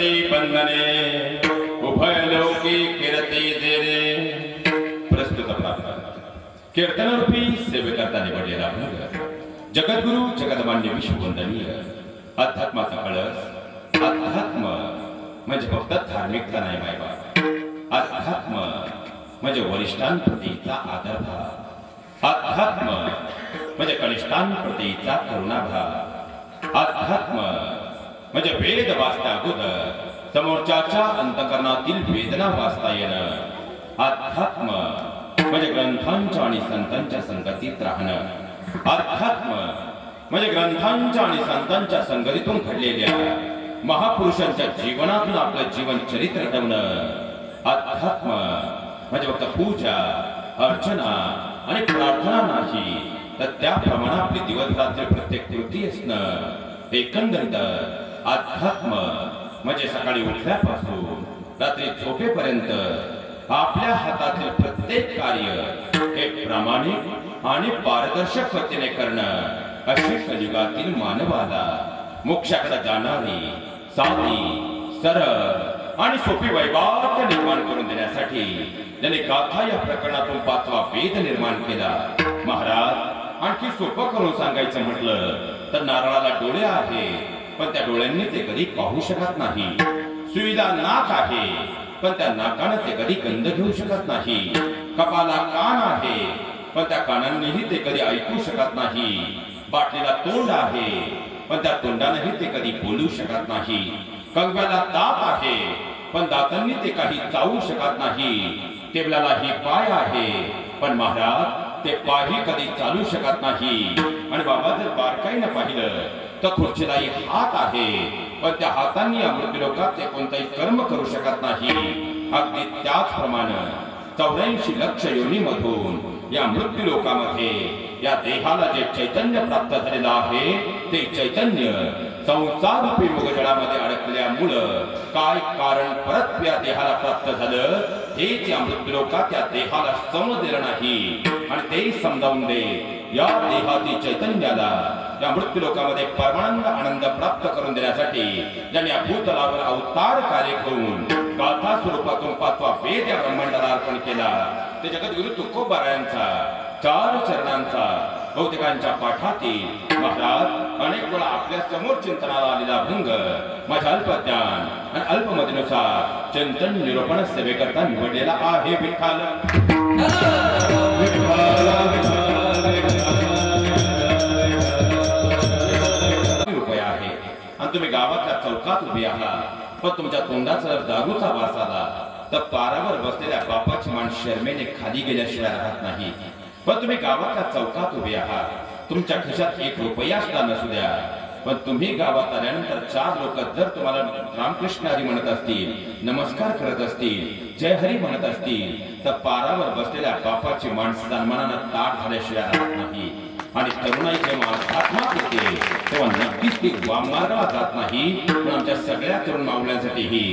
सती बंधने उभयलोकी कीर्ती देणे प्रस्तुत प्राप्त कीर्तनरूपी सेवेकरता निवडलेला भंग जगद्गुरु जगदमान्य विश्ववंदनीय अध्यात्माचा कळस अध्यात्म म्हणजे फक्त धार्मिकता नाही मायबा अध्यात्म म्हणजे वरिष्ठांप्रतीचा आदरभाव अध्यात्म म्हणजे कनिष्ठांप्रतीचा करुणाभाव अध्यात्म म्हणजे वेद वाचता अगोदर समोरच्याच्या अंतकरणातील वेदना वाचता येणं अध्यात्म म्हणजे ग्रंथांच्या आणि संतांच्या संगतीत राहणं अध्यात्म म्हणजे ग्रंथांच्या आणि संतांच्या संगतीतून घडलेल्या महापुरुषांच्या जीवनातून आपलं जीवन चरित्र ठेवणं अध्यात्म म्हणजे फक्त पूजा अर्चना आणि प्रार्थना नाही तर त्याप्रमाणे आपली दिवसरात्री प्रत्येक कृती असणं एकंदरीत अध्यात्म म्हणजे सकाळी उठल्यापासून रात्री झोपेपर्यंत आपल्या हातातील प्रत्येक कार्य हे प्रामाणिक आणि पारदर्शक पद्धतीने करणं अशी कलियुगातील मानवाला मोक्षाकडे जाणारी साधी सरळ आणि सोपी वैवाह्य निर्माण करून देण्यासाठी त्यांनी गाथा या प्रकरणातून 5वा वेद निर्माण केला. महाराज आणखी सोपं करून सांगायचं म्हटलं तर नारळाला डोळे आहे पण त्या डोळ्यांनी ते कधी पाहू शकत नाही. सुईला नाक आहे पण त्या नाकाने ते कधी गंध घेऊ शकत नाही. कपाला कान आहे पण त्या कानांनीही ते कधी ऐकू शकत नाही. बाटलीला तोंड आहे पण त्या तोंडानेही ते कधी बोलू शकत नाही. कंगव्याला दात आहे पण दातांनी ते काही चावू शकत नाही. टेबलालाही पाय आहे पण महाराज ते पायही कधी चालू शकत नाही. आणि बाबा जर बारकाईने पाहिलं तर खुर्चीलाही हात आहे पण त्या हातांनी या मृत्यूलोकात ते कोणताही कर्म करू शकत नाही. अगदी त्याचप्रमाणे 84 लक्ष योनीमधून या मृत्यूलोकामध्ये या देहाला जे चैतन्य प्राप्त झालेलं आहे ते चैतन्य संसारूपी मुगजळामध्ये अडकल्यामुळं काय कारण परत या देहाला प्राप्त झालं हेच या मृत्यूलोकात या देहाला समजलेलं नाही. आणि ते समजावून दे या देहातील चैतन्याला या मृत्यूलोकामध्ये परमानंद आनंद प्राप्त करून देण्यासाठी ज्यांनी या भूतलावर अवतार कार्य घेऊन गाथा स्वरूपातून 5वा वेद या ब्रह्मांडाला अर्पण केला ते जगद्गुरु तुकोबारायांचा 4 चरणांचा बहुतेकांच्या पाठातील महाराज अनेक वेळा आपल्या समोर चिंतनाला आलेला भंग माझ्या अल्पज्ञान आणि अल्पमतीनुसार चिंतन निरूपण सेवेकरता निवडलेला आहे. विठ्ठल रुपया आहे आणि तुम्ही गावातल्या चौकात उभे आहात पण तुमच्या तोंडाचा जर दारूचा वास आला तर पारावर बसलेल्या बापाची मान शर्मेने खाली गेल्याशिवाय राहत नाही. पण तुम्ही गावातल्या चौकात उभे आहात तुमच्या खिशात 1 रुपया सुद्धा नसू द्या पण तुम्ही गावात आल्यानंतर 4 लोक जर तुम्हाला रामकृष्ण हरी म्हणत असतील नमस्कार करत असतील जय हरी म्हणत असतील तर पारावर बसलेल्या बापाची मान सन्मानानं ताट झाल्याशिवाय राहत नाही. आणि तरुणाई जेव्हा अध्यात्मात येते तेव्हा नक्कीच ती वाममार्गाला जात नाही. पण आमच्या सगळ्या तरुण माऊल्यांसाठीही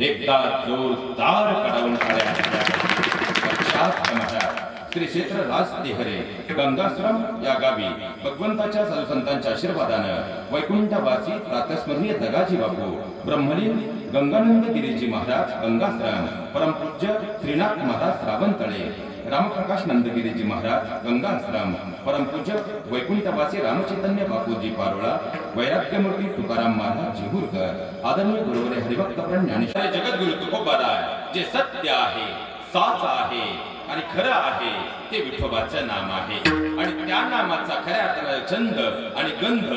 एकदा जोरदार कडावून काढ्या श्री क्षेत्र राज देहरे गंगाश्रम या गावी भगवंताच्या साधुसंतांच्या आशीर्वादानं वैकुंठवासी प्रातस्मरणीय दगाजी बापू ब्रह्मलीन गंगानंद गिरीजी महाराज गंगाश्रम परमपूज्य श्रीनाथ महाराज रावणतळे रामप्रकाश नंदगिरीजी महाराज गंगाश्रम परमपूज्य वैकुंठवासी रामचैतन्य बापूजी पारोळा वैराग्यमूर्ती तुकाराम महाराज जिहूरकर आदरणीय गुरुवरे हरिभक्तप्राण ज्ञानेश्वर जगद्गुरु तुकोबाराय जे सत्य आहे साच आहे आणि खरं आहे ते विठोबाचं नाम आहे. आणि त्या नामाचा खऱ्या अर्थाने छंद आणि गंध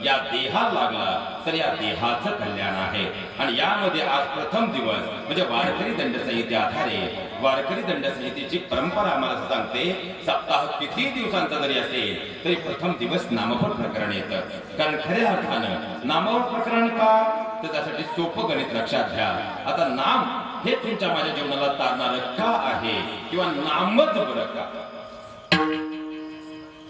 या देहाला लागला तर या देहाचं कल्याण आहे. आणि यामध्ये आज प्रथम दिवस म्हणजे वारकरी दंडसंहिते आधारे वारकरी दंडसंहितेची परंपरा आम्हाला सांगते सप्ताह किती दिवसांचा जरी असेल तरी प्रथम दिवस नामफळ प्रकरण येतं. कारण खऱ्या अर्थानं नामफळ प्रकरण का तर त्यासाठी सोपं गणित लक्षात घ्या. आता नाम हे तुमच्या माझ्या जीवनाला तारणार का आहे किंवा नामच बरं का.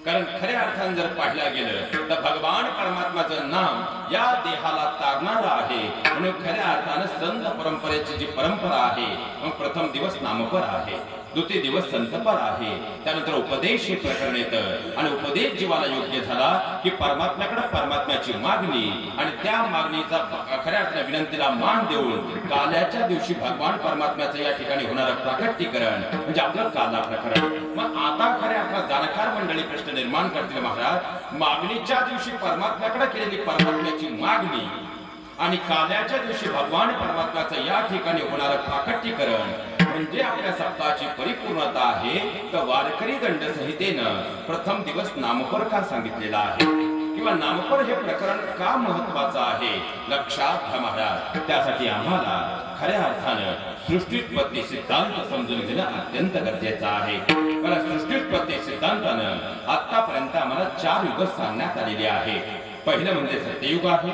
कारण खऱ्या अर्थाने जर पाहिलं गेलं तर भगवान परमात्माचं नाम या देहाला तारणारा आहे. म्हणून खऱ्या अर्थानं संत परंपरेची जी परंपरा आहे, मग प्रथम दिवस नामपर आहे, द्वितीय दिवस संतपर आहे, त्यानंतर उपदेश हे प्रकरण येतं. आणि उपदेश जीवाला योग्य झाला की परमात्म्याकडे परमात्म्याची मागणी आणि त्या मागणीचा खऱ्या अर्थाने विनंतीला मान देऊन काल्याच्या दिवशी भगवान परमात्म्याचं या ठिकाणी होणारं प्राकट्यीकरण म्हणजे आपलं काला प्रकरण. मग आता खऱ्या अर्थात जाणकार मंडळी प्रश्न निर्माण करतील, महाराज मागणीच्या दिवशी परमात्म्याकडे केलेली परमात्म्याची मागणी आणि काल्याच्या दिवशी भगवान परमात्म्याचं या ठिकाणी होणारं प्राकट्यीकरण म्हणजे आपल्या सप्ताहाची परिपूर्णता आहे. तर वारकरी दंड संहितेनं प्रथम दिवस नामपर का सांगितलेला आहे किंवा नामपर हे प्रकरण का महत्वाचं आहे लक्षात घ्या महाराज. त्यासाठी आम्हाला खऱ्या अर्थानं सृष्टीत्पत्ती सिद्धांत समजून घेणं अत्यंत गरजेचं आहे. मला सृष्टीत्पत्ती सिद्धांतानं आतापर्यंत आम्हाला 4 युग सांगण्यात आलेले आहे. पहिलं म्हणजे सत्ययुग आहे,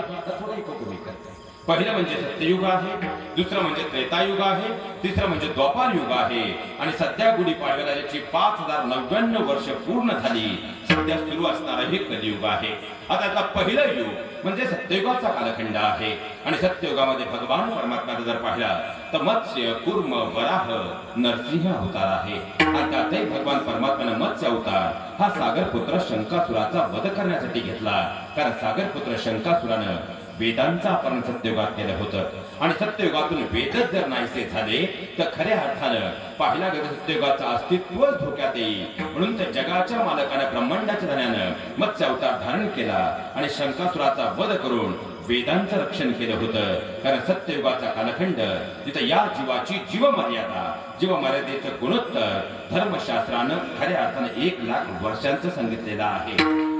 पहिलं म्हणजे सत्ययुग आहे, दुसरं म्हणजे त्रेतायुग आहे, तिसरं म्हणजे द्वापार युग आहे आणि सध्या गुढीपाडव्याला ज्याची 5099 वर्ष पूर्ण झाली, सध्या सुरू असणारं हे कलियुग आहे. आता आता पहिलं युग म्हणजे सत्ययुगाचा कालखंड आहे आणि सत्ययुगामध्ये भगवान परमात्म्याचा जर पाहिला तर मत्स्य, कूर्म, वराह, नरसिंह अवतार आहे. आणि त्यातही भगवान परमात्म्याने मत्स्य अवतार हा सागरपुत्र शंकासुराचा वध करण्यासाठी घेतला. कारण सागरपुत्र शंकासुरानं वेदांचं अपहरण सत्ययुगात केलं होतं आणि सत्ययुगातून वेदच जर नाहीसे झाले तर खऱ्या अर्थानं पाहिला गेलं सत्ययुगाचं अस्तित्वच धोक्यात येईल. म्हणून त्या जगाच्या मालकानं ब्रह्मांडाच्या धन्यानं मत्स्य अवतार धारण केला आणि शंकासुराचा वध करून वेदांचं रक्षण केलं होतं. कारण सत्ययुगाचा कालखंड तिथं या जीवाची जीवमर्यादेचं गुणोत्तर धर्मशास्त्रानं खऱ्या अर्थानं 1,00,000 वर्षांचं सांगितलेलं आहे.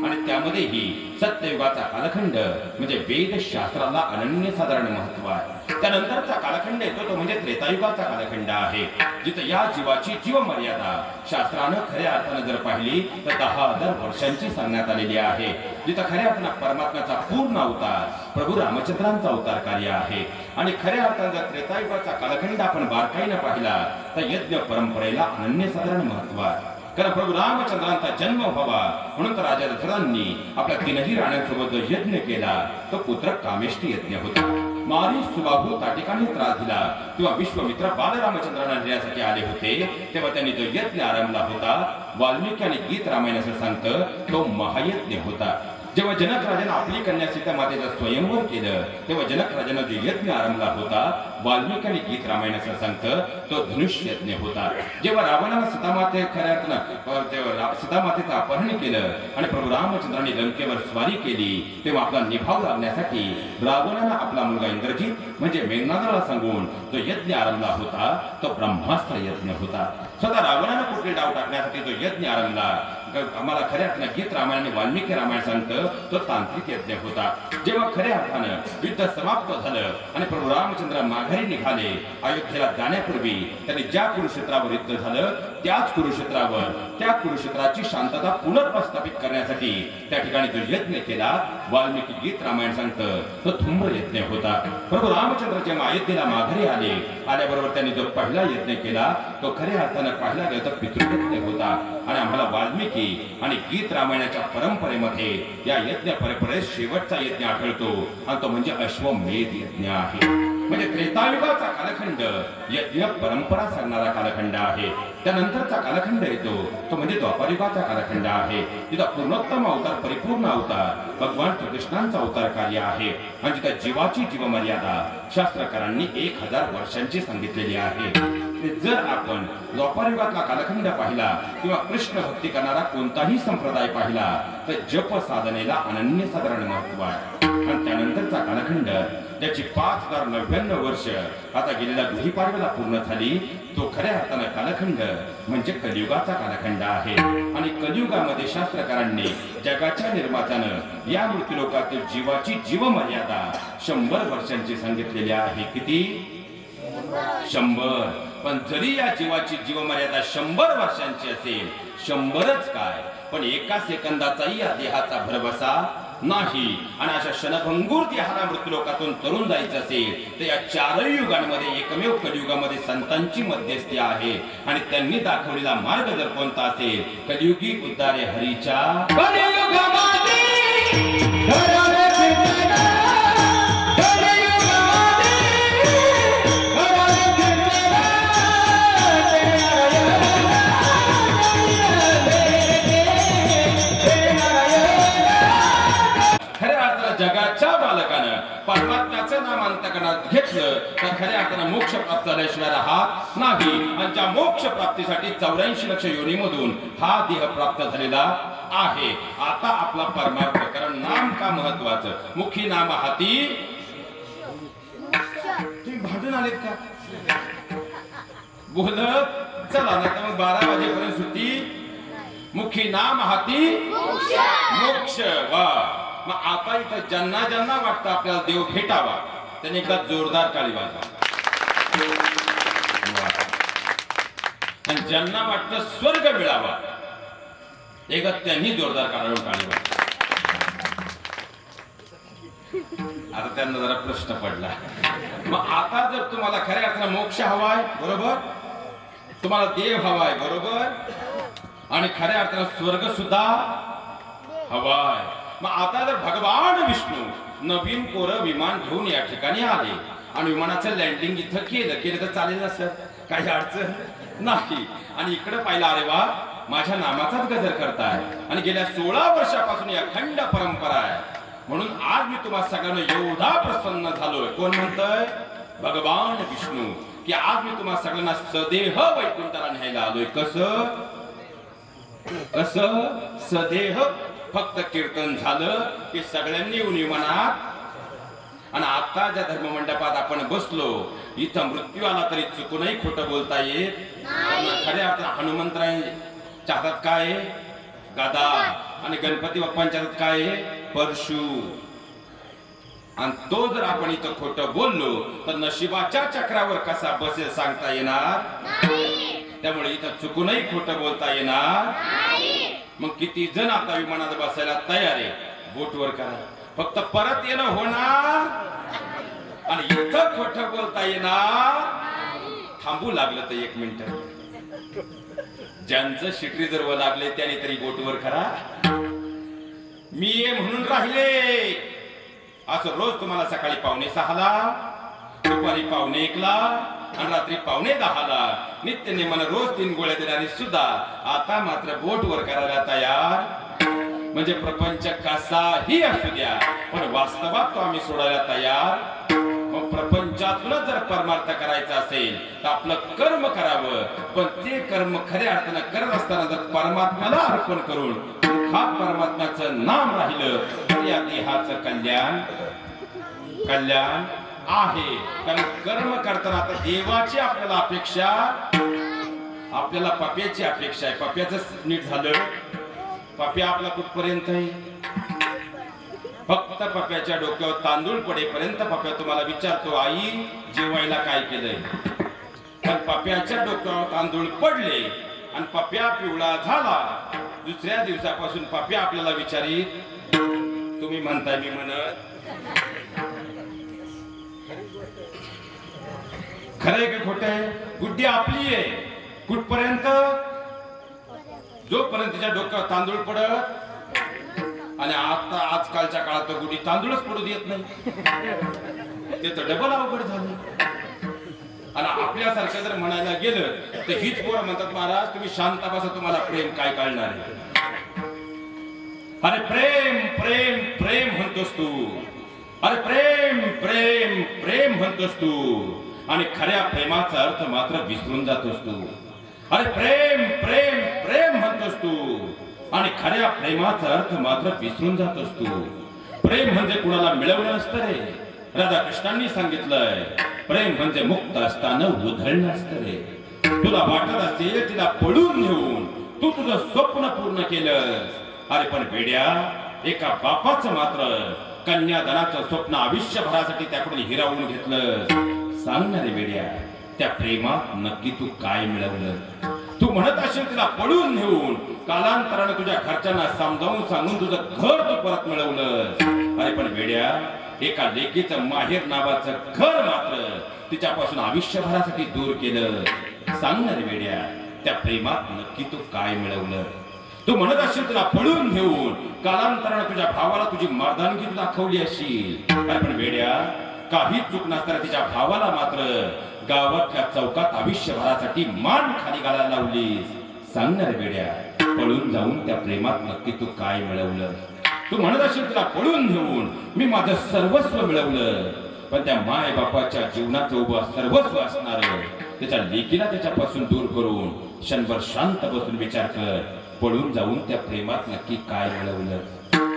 आणि त्यामध्येही सत्ययुगाचा कालखंड म्हणजे वेदशास्त्राला अनन्यसाधारण महत्व आहे. त्यानंतरचा कालखंड येतो तो म्हणजे त्रेतायुगाचा कालखंड आहे, जिथे या जीवाची जीवमर्यादा शास्त्रानं खऱ्या अर्थानं जर पाहिली तर 10,000 वर्षांची सांगण्यात आलेली आहे. जिथे खऱ्या अर्थानं परमात्म्याचा पूर्ण अवतार प्रभू रामचंद्रांचा अवतार कार्य आहे. आणि खऱ्या अर्थानं जर त्रेतायुगाचा कालखंड आपण बारकाईनं पाहिला तर यज्ञ परंपरेला अनन्यसाधारण महत्व आहे. कारण प्रभू रामचंद्रांचा जन्म व्हावा म्हणून तर राजा दशरथांनी आपल्या 3ही राण्यांसोबत जो यज्ञ केला तो पुत्र कामेष्टी यज्ञ होता. मारी सुबाहू त्या ठिकाणी त्रास दिला किंवा विश्वामित्र बालरामचंद्रांना नेण्यासाठी आले होते तेव्हा त्यांनी जो यज्ञ आरंभला होता वाल्मिकी आणि गीत रामायण असं सांगतं तो महायज्ञ होता. जेव्हा जनक राजाने आपली कन्या सीता मातेचं स्वयंवर केलं तेव्हा जनक राजाने जो यज्ञ आरंभला होता वाल्मिकी आणि गीत रामायण असं सांगतं तो धनुष्य यज्ञ होता. जेव्हा रावणानं सीतामाते खऱ्या अर्थानं सीतामातेचं अपहरण केलं आणि प्रभू रामचंद्रांनी लंकेवर स्वारी केली तेव्हा आपला निभाव लागण्यासाठी रावणानं आपला मुलगा इंद्रजित म्हणजे मेघनादाला सांगून जो यज्ञ आरंभला होता तो ब्रह्मास्त्र यज्ञ होता. स्वतः रावणानं कुठले डाव टाकण्यासाठी जो यज्ञ आरंभला आम्हाला खऱ्या अर्थानं गीत रामायण आणि वाल्मिकी रामायण सांगतं तो तांत्रिक यज्ञ होता. जेव्हा खऱ्या अर्थानं युद्ध समाप्त झालं आणि प्रभू रामचंद्र माघारी निघाले अयोध्येला जाण्यापूर्वी त्यांनी ज्या कुरुक्षेत्रावर युद्ध झालं त्याच कुरुक्षेत्रावर त्या कुरुक्षेत्राची शांतता पुनर्प्रस्थापित करण्यासाठी त्या ठिकाणी जो यज्ञ केला वाल्मिकी गीत रामायण सांगतं तो धुम्र यज्ञ होता. प्रभू रामचंद्र जेव्हा अयोध्येला माघारी आल्याबरोबर त्यांनी जो पहिला यज्ञ केला तो खऱ्या अर्थानं पाहिला गेला तर पितृयज्ञ होता. आणि आम्हाला वाल्मिकी आणि गीत रामायणाच्या परंपरेमध्ये या यज्ञ परंपरेत शेवटचा यज्ञ आढळतो आणि तो म्हणजे अश्वमेध यज्ञ आहे. म्हणजे त्रेतायुगाचा कालखंड यज्ञ परंपरा सांगणारा कालखंड आहे. त्यानंतरचा कालखंड येतो तो म्हणजे द्वापारयुगाचा कालखंड आहे. तिथं पूर्णोत्तम अवतार परिपूर्ण अवतार भगवान श्रीकृष्णांचा अवतार कार्य आहे आणि तिथं जीवाची जीवमर्यादा शास्त्रकारांनी 1000 वर्षांची सांगितलेली आहे. जर आपण द्वापारयुगातला कालखंड पाहिला किंवा कृष्ण भक्ती करणारा कोणताही संप्रदाय पाहिला तर जप साधनेला अनन्यसाधारण महत्व आहे. आणि त्यानंतरचा कालखंड ज्याची 5099 वर्ष आता गेलेल्या गुढीपाडव्याला पूर्ण झाली तो खऱ्या अर्थानं कालखंड म्हणजे कलियुगाचा कालखंड आहे. आणि कलियुगामध्ये शास्त्रकारांनी जगाच्या निर्मात्यानं या मृत्यूलोकातील जीवाची जीवमर्यादा 100 वर्षांची सांगितलेली आहे. किती? 100. पण जरी या जीवाची जीवमर्यादा 100 वर्षांची असेल 100च काय पण एका सेकंदाचाही या देहाचा भरवसा नाही. आणि अशा क्षणभंगूर देहाला मृत्यूलोकातून तरुण जायचं असेल तर या 4 युगांमध्ये एकमेव कलियुगामध्ये संतांची मध्यस्थी आहे. आणि त्यांनी दाखवलेला मार्ग जर कोणता असेल कलियुगी उद्धारे हरीच्या हातात घेतलं तर खऱ्या अर्थानं मोक्ष प्राप्त झाल्याशिवाय राहत नाही. आणि त्या मोक्ष प्राप्तीसाठी 84 लक्ष योनीमधून हा देह प्राप्त झालेला आहे. आता आपला परमार्थ, कारण नाम का महत्वाचं, मुखी नाम हाती. तुम्ही भांडून आलेत का बोलत? चला ना तर मग 12 वाजेपर्यंत सुट्टी. मुखी नाम हाती मोक्ष. वा. मग आता इथं ज्यांना ज्यांना वाटतं आपल्याला देव भेटावा त्यांनी एकदा जोरदार टाळी वाजवा. आणि ज्यांना वाटतं स्वर्ग मिळावा एकदा त्यांनी जोरदार टाळी वाजवा. आता त्यांना जरा प्रश्न पडला. मग आता जर तुम्हाला खऱ्या अर्थानं मोक्ष हवाय, बरोबर, तुम्हाला देव हवाय, बरोबर, आणि खऱ्या अर्थानं स्वर्ग सुद्धा हवाय. मग आता जर भगवान विष्णू नवीन कोरं विमान घेऊन या ठिकाणी आले आणि विमानाचं लँडिंग इथं केलं तर चालेल ना सर, काही अडचण नाही. आणि इकडे पाहिलं, अरे वा, माझ्या नामाचाच गजर करताय आणि गेल्या 16 वर्षापासून या अखंड परंपरा आहे, म्हणून आज मी तुम्हा सगळ्यांना एवढा प्रसन्न झालोय. कोण म्हणतोय? भगवान विष्णू. की आज मी तुम्हा सगळ्यांना सदेह वैकुंठाला न्यायला आलोय. कसं सदेह. फक्त कीर्तन झालं की सगळ्यांनी येऊन विमानात. आणि आता ज्या धर्ममंडपात आपण बसलो इथं मृत्यू आला तरी चुकूनही खोटं बोलता येत. खऱ्या अर्थानं हनुमंतरायांच्या हातात काय आहे? गदा. आणि गणपती बाप्पांच्या हातात काय आहे? परशु. आणि तो जर आपण इथं खोटं बोललो तर नशिबाच्या चक्रावर कसा बसेल सांगता येणार नाही. त्यामुळे इथं चुकूनही खोटं बोलता येणार नाही. मग किती जण आता विमानात बसायला तयार आहे? बोटवर करा. फक्त परत येणं होणार आणि इथं खोटं बोलता येणार. थांबू लागलं तर 1 मिनिट. ज्यांचं शिटरी जर व लागले त्याने तरी बोटवर करा. मी ये म्हणून राहिले. असं रोज तुम्हाला सकाळी 5:45ला, दुपारी 1:45ला आणि रात्री 9:45ला नित्य नेमानं रोज 3 गोळ्या देणारी सुद्धा आता मात्र बोट वर करायला तयार. म्हणजे प्रपंच कसाही असू द्या पण वास्तवात तो आम्ही सोडायला तयार. मग प्रपंचातूनच जर परमार्थ करायचा असेल तर आपलं कर्म करावं, पण ते कर्म खऱ्या अर्थानं करत असताना जर परमात्म्याला अर्पण करून मुखात परमात्म्याचं नाम राहिलं तर या देहाचं कल्याण आहे. कारण कर्म करताना आता देवाची आपल्याला अपेक्षा, आपल्याला पप्याची अपेक्षा आहे. पप्याचं नीट झालं. पप्या आपला कुठपर्यंत आहे? फक्त पप्याच्या डोक्यावर तांदूळ पडेपर्यंत पप्या तुम्हाला विचारतो, आई जेवायला काय केलंय? पण पप्याच्या डोक्यावर तांदूळ पडले आणि पप्या पिवळा झाला, दुसऱ्या दिवसापासून पप्या आपल्याला विचारीत, तुम्ही म्हणताय मी म्हणत खरंय का खोटं आहे? गुड्डी आपली आहे कुठपर्यंत? जोपर्यंत तिच्या डोक्यावर तांदूळ पडत. आणि आता आजकालच्या काळात गुढी तांदूळच पडू देत नाही. ते तर डबल अवघड झालं. आणि आपल्यासारखं जर म्हणायला गेलं तर हीच पोरं म्हणतात, महाराज तुम्ही शांत बसा, तुम्हाला प्रेम काय कळणार आहे? अरे प्रेम प्रेम प्रेम म्हणतोस तू. अरे प्रेम प्रेम प्रेम म्हणतोस तू आणि खऱ्या प्रेमाचा अर्थ मात्र विसरून जातोस तू. अरे प्रेम प्रेम प्रेम म्हणतोस तू आणि खऱ्या प्रेमाचा अर्थ मात्र विसरून जातोस तू. प्रेम म्हणजे कुणाला मिळवणं नसतं रे. राधाकृष्णांनी सांगितलंय, प्रेम म्हणजे मुक्त असताना उधळणं असतं रे. तुला वाटत असेल तिला पळून घेऊन तू तुझं स्वप्न पूर्ण केलंस. अरे पण वेड्या, एका बापाचं मात्र कन्यादानाचं स्वप्न आयुष्यभरासाठी त्याकडून हिरावून घेतलं. सांग ना रे वेड्या, त्या प्रेमात नक्की तू काय मिळवलं? तू म्हणत असेल तिला पळून नेऊन कालांतराने तुझ्या घरच्यांना समजावून सांगून तुझं घर तू परत मिळवलं. अरे पण वेड्या, एका लेकीचं माहेर नावाचं घर मात्र तिच्यापासून आयुष्यभरासाठी दूर केलं. सांग ना रे वेड्या, त्या प्रेमात नक्की तू काय मिळवलं? तू म्हणत असेल तुला पळून घेऊन कालांतराने तुझ्या भावाला तुझी मर्दानगी तू दाखवली असेल. अरे पण वेड्या, काही चूक नसताना तिच्या भावाला मात्र गावातल्या चौकात आयुष्यभरासाठी मान खाली घालायला लावलीस. सांग ना रे वेड्या, पळून जाऊन त्या प्रेमात नक्की तू काय मिळवलं? तू म्हणत असेल तुला पळून घेऊन मी माझं सर्वस्व मिळवलं. पण त्या माय बापाच्या जीवनाचं उभं सर्वस्व असणारं त्याच्या लेकीला त्याच्यापासून दूर करून क्षणभर शांत बसून विचार कर, पळून जाऊन त्या प्रेमात नक्की काय मिळवलं.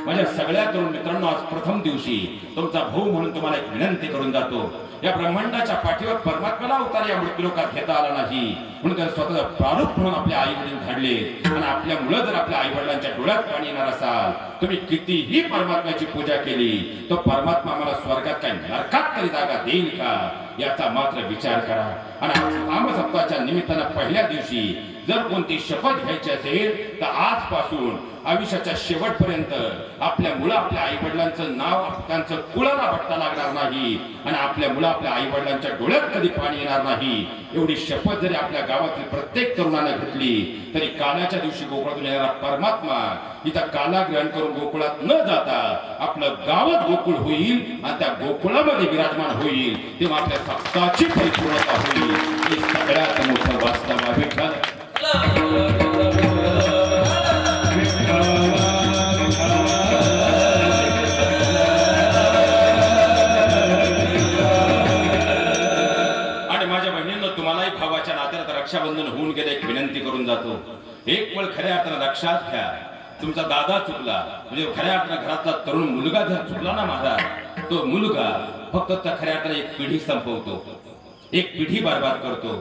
माझ्या सगळ्या तरुण मित्रांनो, आज प्रथम दिवशी तुमचा भाऊ म्हणून तुम्हाला एक विनंती करून जातो. या ब्रह्मांडाच्या पाठीवर परमात्म्याला अवतार या मृत्यूलोकात घेता आला नाही, म्हणून त्याने स्वतःचा प्रारूप म्हणून आपले आई वडील घडले. आणि आपल्यामुळे जर आपल्या आई वडिलांच्या डोळ्यात पाणी येणार असाल, तुम्ही कितीही परमात्म्याची पूजा केली, तो परमात्मा आम्हाला स्वर्गात काय नरकात तरी जागा देईल का, याचा मात्र विचार करा. आणि नाम सप्ताहाच्या निमित्तानं पहिल्या दिवशी जर कोणती शपथ घ्यायची असेल तर आजपासून आयुष्याच्या शेवटपर्यंत आपल्या मुलं आपल्या आई वडिलांचं नाव त्यांचं कुळाला भट्टा लागणार नाही आणि आपल्या मुलं आपल्या आई वडिलांच्या डोळ्यात कधी पाणी येणार नाही, एवढी शपथ जरी आपल्या गावातील प्रत्येक तरुणाने घेतली तरी कालाच्या दिवशी गोकुळातून येणारा परमात्मा इथं काला ग्रहण करून गोकुळात न जाता आपलं गावच गोकुळ होईल आणि त्या गोकुळामध्ये विराजमान होईल, तेव्हा आपल्या सप्ताहाची परिपूर्णता होईल. हे सगळ्यात मोठं वास्तव आहे. रक्षाबंधन होऊन गेले, एक विनंती करून जातो. एक वेळ खऱ्या अर्थानं लक्षात घ्या, तुमचा दादा चुकला म्हणजे खऱ्या अर्थानं घरातला तरुण मुलगा जर चुकला ना महाराज, तो मुलगा फक्त त्या खऱ्या अर्थानं एक पिढी संपवतो, एक पिढी बरबाद करतो.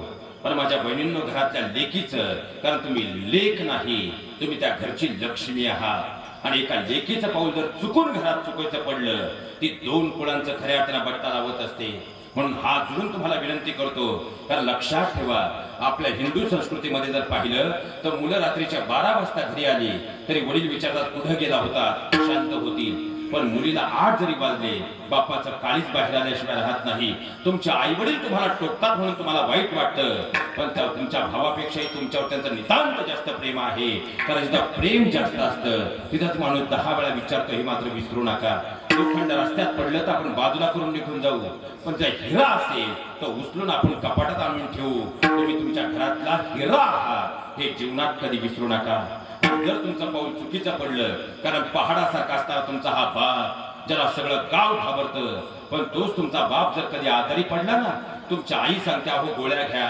पण माझ्या बहिणींनो, घरातल्या लेकीचं, कारण तुम्ही लेक नाही, तुम्ही त्या घरची लक्ष्मी आहात. आणि एका लेकीचं पाऊल जर चुकून घरात चुकायचं पडलं, ती दोन कुळांचं खऱ्या अर्थानं बट्टा लावत असते. म्हणून हात जोडून तुम्हाला विनंती करतो, कारण लक्षात ठेवा, आपल्या हिंदू संस्कृतीमध्ये जर पाहिलं तर मुलं रात्रीच्या 12 वाजता घरी आली तरी वडील विचारतात कुठं गेला होता, शांत होतील. पण मुलीला 8 जरी वाजले, बापाचं काळीच बाहेर आल्याशिवाय राहत नाही. तुमचे आई वडील तुम्हाला टोकतात म्हणून तुम्हाला वाईट वाटतं, पण तुमच्या भावापेक्षाही तुमच्यावर त्यांचं नितांत जास्त प्रेम आहे. कारण जिथं प्रेम जास्त असतं तिथंच माणूस 10 वेळा विचारतो, हे मात्र विसरू नका. लोखंड रस्त्यात पडलं तर आपण बाजूला करून निघून जाऊ, पण जर हिरा असेल तर उचलून आपण कपाटात आणून ठेवू. तुम्ही तुमच्या घरातला हिरा आहात, हे जीवनात कधी विसरू नका. जर तुमचं पाऊल चुकीचं पडलं, कारण पहाडासारखा असता तुमचा हा बाप, ज्याला सगळं गाव घाबरतं, पण तोच तुमचा बाप जर कधी आजारी पडला ना, तुमच्या आई सांगते अहो गोळ्या घ्या,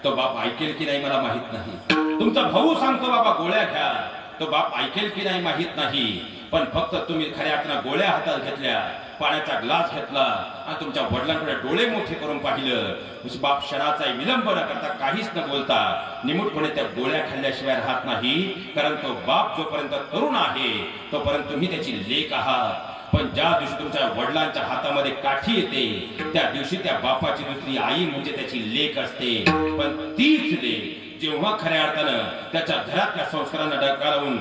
तो बाप ऐकेल की नाही मला माहित नाही. तुमचा भाऊ सांगतो बाबा गोळ्या घ्या, तो बाप ऐकेल की नाही माहित नाही. पण फक्त तुम्ही खऱ्या अर्थानं गोळ्या हातात घेतल्या, पाण्याचा ग्लास घेतला आणि तुमच्या वडिलांकडे डोळे मोठे करून पाहिलं, बाप क्षणाचा विलंब न करता, काहीच न बोलता निमूटपणे त्या गोळ्या खाल्ल्याशिवाय राहत नाही. कारण तो बाप जोपर्यंत तरुण आहे तोपर्यंत तुम्ही त्याची लेक आहात. पण ज्या दिवशी तुमच्या वडिलांच्या हातामध्ये काठी येते त्या दिवशी त्या बापाची दुसरी आई म्हणजे त्याची लेक असते. पण तीच लेक जेव्हा खऱ्या अर्थानं त्याच्या घरातल्या संस्कारांना डकाळून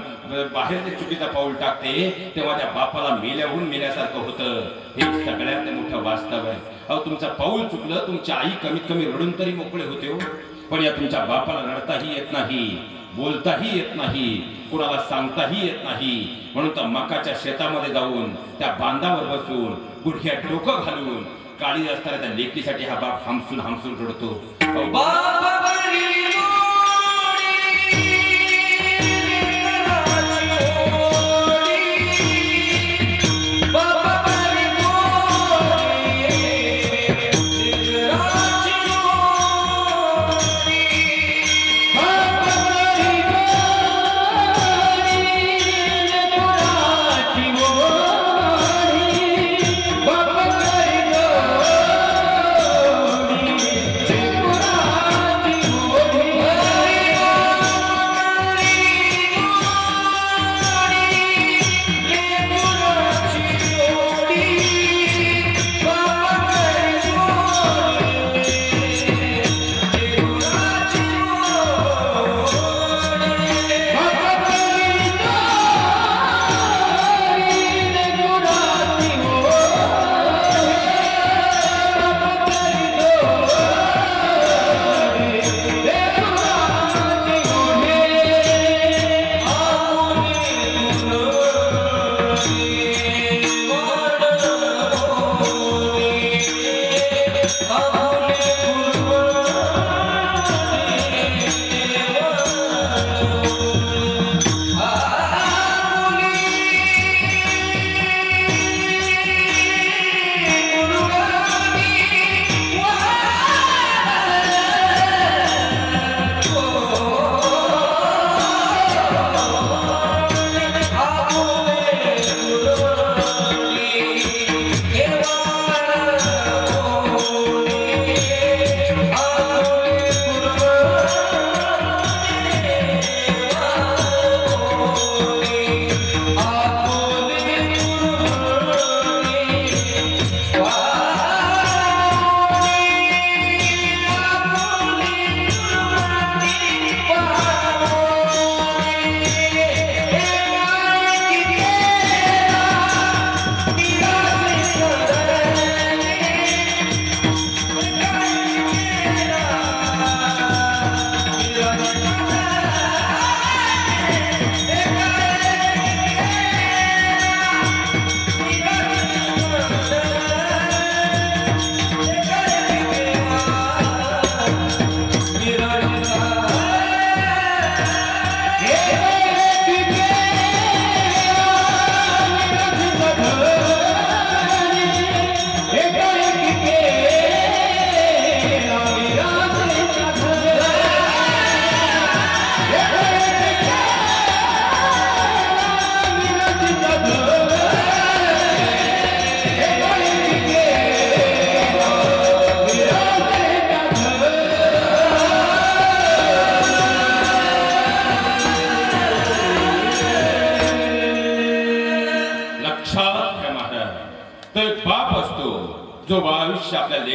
बाहेर ते चुकीचा पाऊल टाकते, तेव्हा त्या बापाला मेल्याहून मेल्यासारखं होतं. हे सगळ्यात मोठं वास्तव आहे. अहो, तुमचं पाऊल चुकलं, तुमची आई कमीत कमी रडून तरी मोकळे होते हो. पण या तुमच्या बापाला रडताही येत नाही, बोलताही येत नाही, कुणाला सांगताही येत नाही. म्हणून तर मकाच्या शेतामध्ये जाऊन त्या बांधावर बसून गुडघ्यात डोकं घालून काळी असताना त्या लेकीसाठी हा बाप हमसून हमसून रडतो.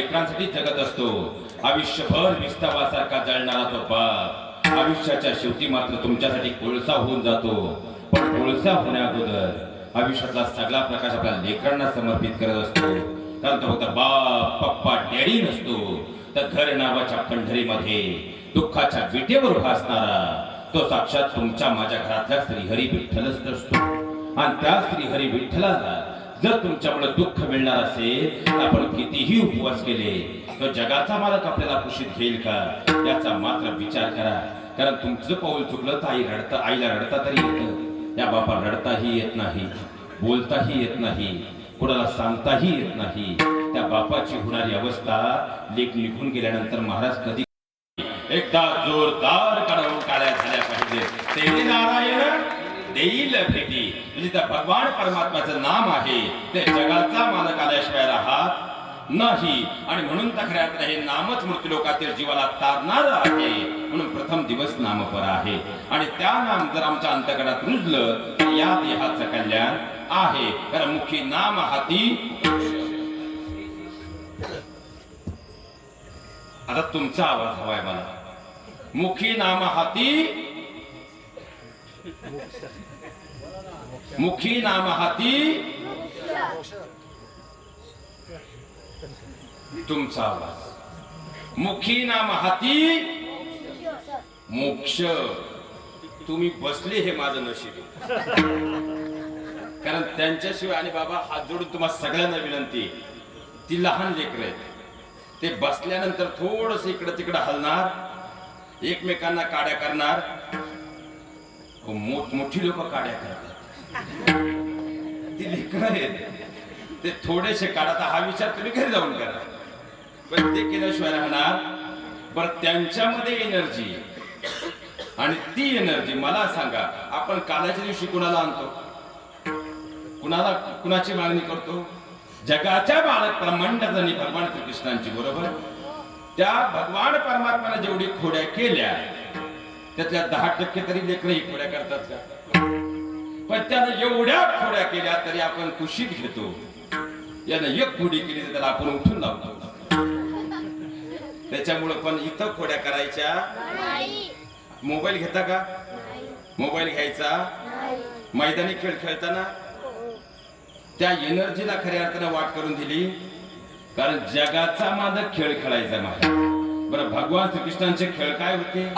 लेकरांसाठी जगत असतो. आयुष्यभर विस्तवासारखा जळणारा तो बाप आयुष्याच्या शेवटी मात्र तुमच्यासाठी कोळसा होऊन जातो. पण कोळसा होण्याअगोदर आयुष्यातला सगळा प्रकाश आपल्या लेकरांना समर्पित करत असतो. कारण तो फक्त बाप पप्पा डॅडी नसतो, तर घर नावाच्या पंढरीमध्ये दुःखाच्या विटेवर उभा असणारा तो साक्षात तुमच्या माझ्या घरातल्या श्रीहरी विठ्ठलच असतो. आणि त्या श्रीहरी विठ्ठलाला जर तुमच्यामुळे दुःख मिळणार असेल तर आपण कितीही उपवास केले तो जगाचा मालक आपल्याला कुशीत घेईल का याचा मात्र विचार करा. कारण तुमचं पाऊल चुकलं तर आईला रडता तरी येतं, या बापाला रडताही येत नाही, बोलताही येत नाही, कोणाला सांगताही येत नाही. त्या बापाची होणारी अवस्था लेक निघून गेल्यानंतर महाराज कधी एकदा जोरदार काढून काढ्या झाल्या पाहिजे. ते नारायण देईल भेटी, म्हणजे त्या भगवान परमात्माचं नाम आहे ते जगाचा मालक आल्याशिवाय राहत नाही. आणि म्हणून तर खऱ्या अर्थाने हे नामच मृत्यू लोकातील जीवाला तारणार आहे. म्हणून प्रथम दिवस नामपर आहे. आणि त्या नाम जर आमच्या अंतकरणात रुजलं तर या देहाचं कल्याण आहे. कारण मुखी नाम हाती. आता तुमचा आवाज हवाय मला. मुखी नाम हाती, मुखी नाम हाती, तुमचा आवाज. मुखी नाम हाती मोक्ष. तुम्ही बसले हे माझं नशीब. कारण त्यांच्याशिवाय आणि बाबा हात जोडून तुम्हाला सगळ्यांना विनंती, ती लहान लेकरं आहेत, ते बसल्यानंतर थोडस इकडं तिकडं हलणार, एकमेकांना काड्या करणार. मोठी लोक काड्या करतात, ती लेकरं आहेत, ते थोडेसे काढा. हा विचार तुम्ही घरी जाऊन करा, पण ते केल्याशिवाय राहणार. बरं, त्यांच्यामध्ये एनर्जी आणि ती एनर्जी मला सांगा, आपण कालाच्या दिवशी कुणाला आणतो, कुणाची मागणी करतो? जगाच्या बालक ब्रह्मांडाचा भगवान श्रीकृष्णांची. बरोबर, त्या भगवान परमात्म्याने जेवढी खोड्या केल्या त्यातल्या 10% तरी लेकरं ही खोड्या करतात का? पण त्यानं एवढ्या खोड्या केल्या तरी आपण कुशीत घेतो. यानं एक खोडी केली तर त्याला आपण उठून लावतो. त्याच्यामुळे पण इथं खोड्या करायच्या. मोबाईल घेता का? मोबाईल घ्यायचा. मैदानी खेळ खेळताना त्या एनर्जीला खऱ्या अर्थानं वाट करून दिली. कारण जगाचा मालक खेळ खेळायचा माझा. बरं, भगवान श्रीकृष्णांचे खेळ काय होते?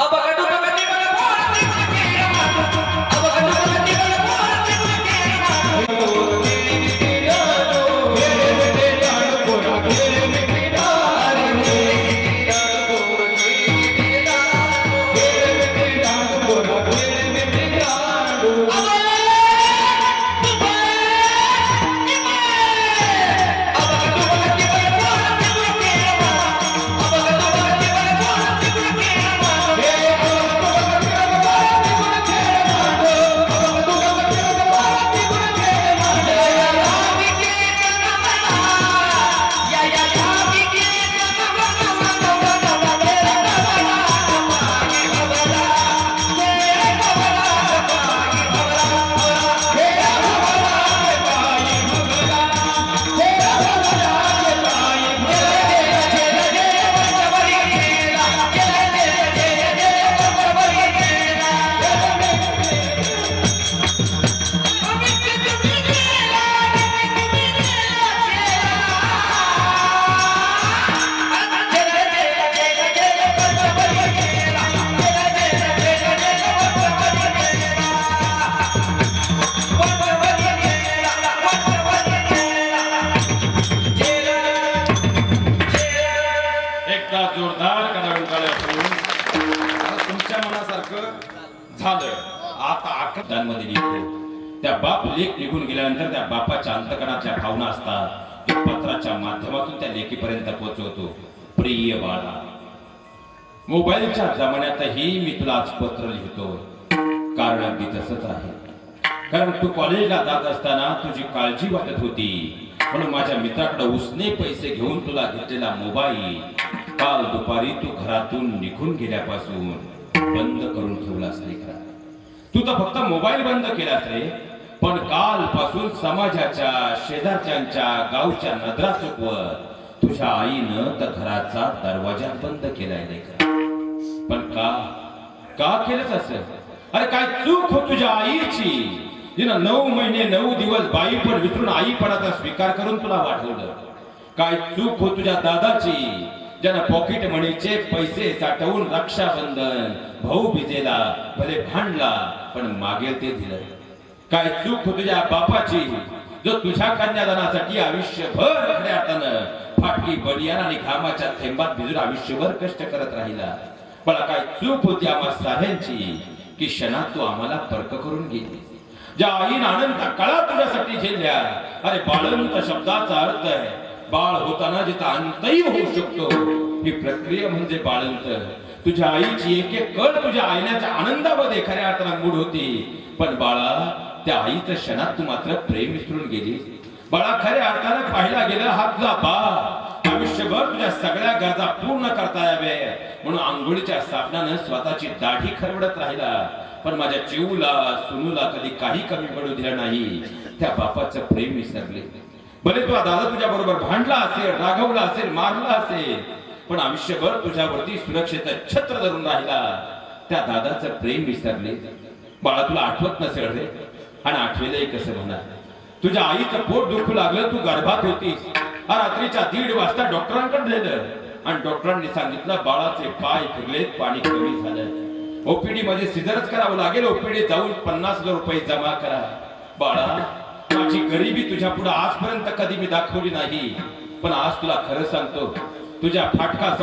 त्या बाप लेख निघून गेल्यानंतर त्या बापाच्या अंतकणातल्या भावना असतात ते पत्राच्या माध्यमातून त्या लेखीपर्यंत पोहोचवतो. प्रिय बाळा, मोबाईलच्या जमान्यातही मी तुला आज पत्र लिहितो. कारण अगदी तसंच आहे. कारण तू कॉलेजला जात असताना तुझी काळजी वाटत होती, म्हणून माझ्या मित्राकडे उसने पैसे घेऊन तुला घेतलेला मोबाईल काल दुपारी तू घरातून निघून गेल्यापासून बंद करून ठेवलास रे. तू तर फक्त मोबाईल बंद केलास रे, पण कालपासून समाजाच्या, शेजारच्यांच्या, गावच्या नजरा चुकवत तू तुझ्या आईनं तर घराचा दरवाजा बंद केलाय लेकरा. पण का का केलंच असं? अरे काय चूक हो तुझ्या आईची? तिनं 9 महिने 9 दिवस बाईपण विसरून आईपणाचा स्वीकार करून तुला वाढवलं. काय चूक हो तुझ्या दादाची, ज्यानं पॉकेट मनीचे पैसे साठवून रक्षाबंधन भाऊबीजेला भले भांडला पण मागेल ते दिलं. काय चूक हो तुझ्या बापाची, जो तुझ्या कन्यादानासाठी आयुष्यभर खऱ्या अर्थानं फाटकी बनियान आणि घामाच्या थेंबात भिजून आयुष्यभर कष्ट करत राहिला. पण काय चूक होती आम्हा साऱ्यांची की क्षणात तू आम्हाला परक करून गेली. ज्या आईन आनंद कळा तुझ्यासाठी झेलल्या. अरे बाळंत शब्दाचा अर्थ आहे बाळ होताना जिचा अंतही होऊ शकतो, ही प्रक्रिया म्हणजे बाळंत. तुझ्या आईची एक एक कळ तुझ्या आईण्याच्या आनंदामध्ये खऱ्या अर्थानं मूड होती. पण बाळा, त्या आईचं क्षणात तू मात्र प्रेम विसरून गेली. बाळा, खऱ्या अर्थानं पाहिला गेलं हा तुझा बाप आयुष्यभर तुझ्या सगळ्या गरजा पूर्ण करता यावे म्हणून आंघोळीच्या साबणानं स्वतःची दाढी खरवडत राहिला. पण माझ्या चिऊला सुनूला कधी काही कमी पडू दिलं नाही. त्या बापाचं प्रेम विसरले. भले तुझा दादा तुझ्या बरोबर भांडला असेल, रागवला असेल, मारला असेल, पण आयुष्यभर तुझ्यावरती सुरक्षेचं छत्र धरून राहिला. त्या दादाचं प्रेम विसरले. बाळा, तुला आठवत नसेल रे, आणि आठवेलही कसं म्हणा. तुझ्या आईचं पोट दुखू लागलं, तू गर्भात होतीस. रात्रीच्या 1:30 वाजता डॉक्टरांकडे नेलं आणि डॉक्टरांनी सांगितलं बाळाचे पाय फिरलेत, पाणी कमी झालं, ओपीडी मध्ये सिझरच करावं लागेल, ओपीडी जाऊन 50,000 रुपये जमा करा. बाळा, माझी गरिबी तुझ्या पुढे आजपर्यंत कधी मी दाखवली नाही. पण आज तुला खरं सांगतो, तुझ्या फाटका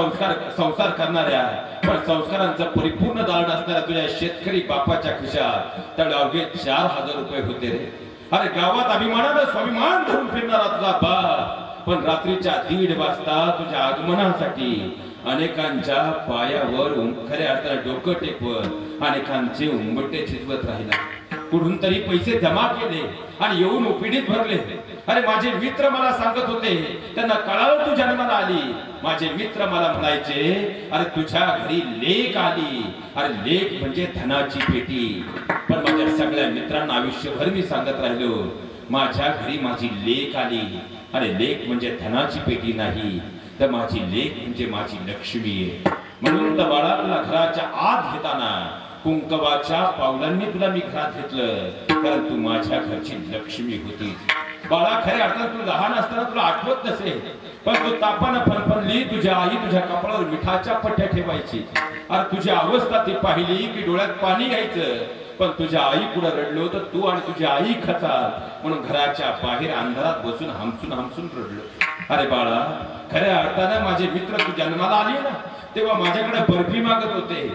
संसार करणाऱ्या पण संस्कारांचं परिपूर्ण दालन असणाऱ्या तुझ्या शेतकरी बापाच्या खिशात त्यावेळी अवघे 4,000 रुपये होते रे. अरे गावात अभिमानानं स्वाभिमान धरून फिरणारा तुझा बाप पण रात्रीच्या 1:30 वाजता तुझ्या आगमनासाठी अनेकांच्या पायावर खऱ्या अर्थाने डोकं टेकवत अनेकांचे उंबटे चितवत राहिला. कुठून तरी पैसे जमा केले आणि येऊन ओपीडीत भरले. अरे माझे मित्र मला सांगत होते, त्यांना कळालं तू जन्माला आली. माझे मित्र मला म्हणायचे, अरे तुझ्या घरी लेक आली. अरे लेक म्हणजे धनाची पेटी. पण माझ्या सगळ्या मित्रांना आयुष्यभर मी सांगत राहिलो, माझ्या घरी माझी लेक आली. अरे लेक म्हणजे धनाची पेटी नाही, तर माझी लेक म्हणजे माझी लक्ष्मी आहे. म्हणून तर बाळा, तुला घराच्या आत घेताना कुंकवाच्या पावलांनी तुला मी घरात घेतलं, कारण तू माझ्या घरची लक्ष्मी होती. बाळा, खऱ्या अर्थात तू लहान असताना तुला आठवत नसेल, पण तू तापानं फणफणली, तुझ्या आई तुझ्या कपाळावर मिठाच्या पट्ट्या ठेवायची. अरे तुझी अवस्था ती पाहिली की डोळ्यात पाणी यायचं. पण तुझ्या आई पुढे रडलो तर तू आणि तुझी आई खचाल म्हणून घराच्या बाहेर अंधारात बसून हमसून रडलो. अरे बाळा, खऱ्या अर्थानं माझे मित्र तू जन्माला आली ना तेव्हा माझ्याकडे बर्फी मागत होते,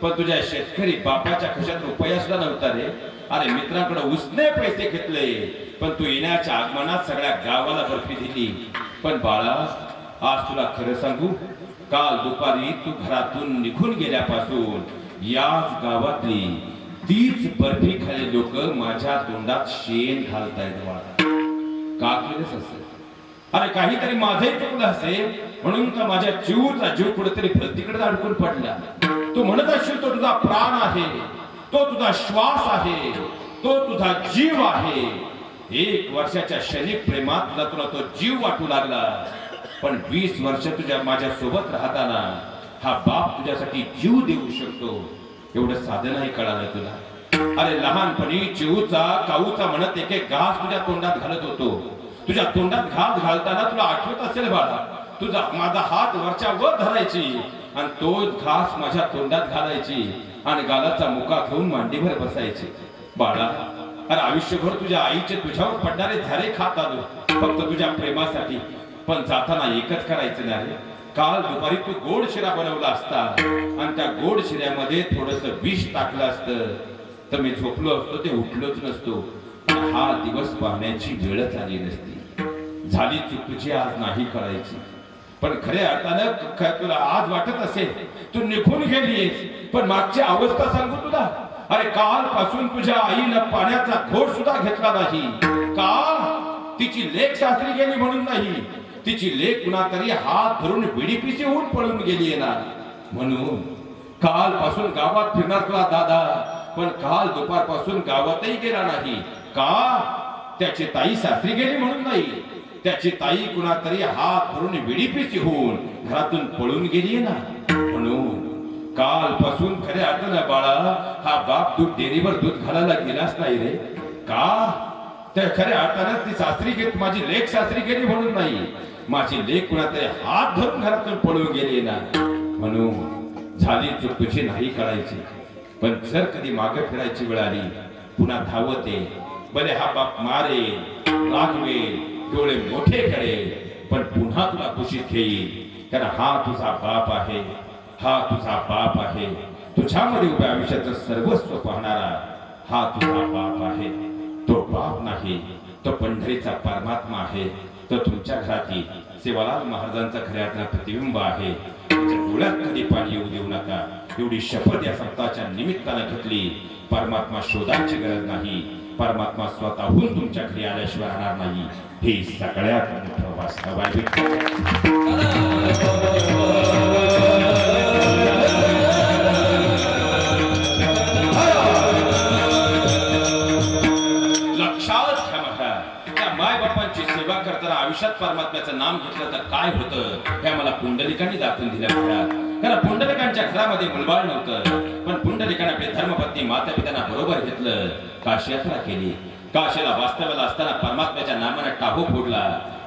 पण तुझ्या शेतकरी बापाच्या खिशात रुपया सुद्धा नव्हता रे. अरे मित्रांकडे उसने पैसे घेतले, पण तू येण्याच्या आगमनात सगळ्या गावाला बर्फी दिली. पण बाळा, आज तुला खरं सांगू, काल दुपारी तू घरातून निघून गेल्यापासून याच गावातली तीच बर्फी खाली लोक माझ्या तोंडात शेण घालतायत. बाळा, का केलंस असं? अरे काहीतरी माझंही चुकलं असेल म्हणून तर माझ्या जीवचा जीव कुठेतरी भरतीकडे अडकून पडला. तू म्हणत असशील तो तुझा प्राण आहे, तो तुझा श्वास आहे, तो तुझा जीव आहे. 1 वर्षाच्या क्षणिक प्रेमात तुला तो जीव वाटू लागला. पण 20 वर्ष तुझ्या माझ्या सोबत राहताना हा बाप तुझ्यासाठी जीव देऊ शकतो एवढं साधं नाही कळालं तुला. अरे लहानपणी चिऊचा काऊचा म्हणत एक एक घास तुझ्या तोंडात घालत होतो. तुझ्या तोंडात घास घालताना तुला आठवत असेल बाळा, तुझा माझा हात वरच्या वर धरायची आणि तोच घास माझ्या तोंडात घालायची आणि गालाचा मुका घेऊन मांडीवर बसायची. बाळा, अरे आयुष्यभर तुझ्या आईचे तुझ्यावर पडणारे झारे खात आलो फक्त तुझ्या प्रेमासाठी. पण जाताना एकच करायचं नाही. काल दुपारी तू गोड शिरा बनवला असता आणि त्या गोड शिऱ्यामध्ये थोडस विष टाकलं असतं तर मी झोपलो असतो, ते उठलोच नसतो. हा दिवस पाहण्याची वेळच आली नसती. झाली चूक तुझी आज नाही करायची. पण खऱ्या अर्थानं तुला आज वाटत असेल तू निघून गेलीस, पण मागची अवस्था सांगू तुला. अरे कालपासून तुझ्या आईनं पाण्याचा घोट सुद्धा घेतला नाही. का? तिची लेक सासरी गेली म्हणून नाही, तिची लेक कुणा तरी हात धरून विडीपिसी होऊन पळून गेली ना म्हणून. कालपासून गावात फिरणार तुला दादा, पण काल दुपारपासून गावातही गेला नाही. का? त्याची ताई सासरी गेली म्हणून नाही, त्याची ताई कुणातरी हात धरून विडीपिसी होऊन घरातून पळून गेली ना. म्हणून कालपासून खऱ्या अर्थानं बाळा हा बाप दूध डेअरीवर दूध घालायला गेलाच नाही रे. का तर खऱ्या अर्थानं ती सासरी गेली, माझी लेक सासरी गेली म्हणून नाही, माझी लेक कुणातरी हात धरून घरातून पळून गेली ना. म्हणून झाली चूक तुझी नाही कळायची, पण जर कधी मागे फिरायची वेळ आली पुन्हा धावते. भले हा बाप मारेल, रागवेल, डोळे मोठे करेल, पण पुन्हा तुला कुशीत घेईल. कारण हा तुझा बाप आहे, हा तुझा बाप आहे. तुझ्यामध्ये उभ्या आयुष्याचं सर्वस्व पाहणारा हा तुझा बाप आहे. तो बाप नाही, तो पंढरीचा परमात्मा आहे. तो तुमच्या घरातील सेवालाल महाराजांचा खऱ्या अर्थानं प्रतिबिंब आहे. त्याच्या डोळ्यात कधी पाणी येऊ देऊ नका, एवढी शपथ या सप्ताहाच्या निमित्तानं घेतली. परमात्मा शोधायची गरज नाही, परमात्मा स्वतःहून तुमच्या घरी आल्याशिवाय राहणार नाही. हे सगळ्यात मोठं वास्तव आहे. सेवा करताना आयुष्यात परमात्म्याचं नाम घेतलं तर काय होतं हे मला पुंडलिकांनी दाखवून दिलं. कारण पुंडलिकांच्या घरामध्ये मुलबाळ नव्हतं, पण पुंडलिकाने आपले धर्मपत्नी माता पित्यांना बरोबर घेतलं, काशी यात्रा केली. काशीला वास्तव्याला असताना परमात्म्याच्या नामाने टाहो फोडला,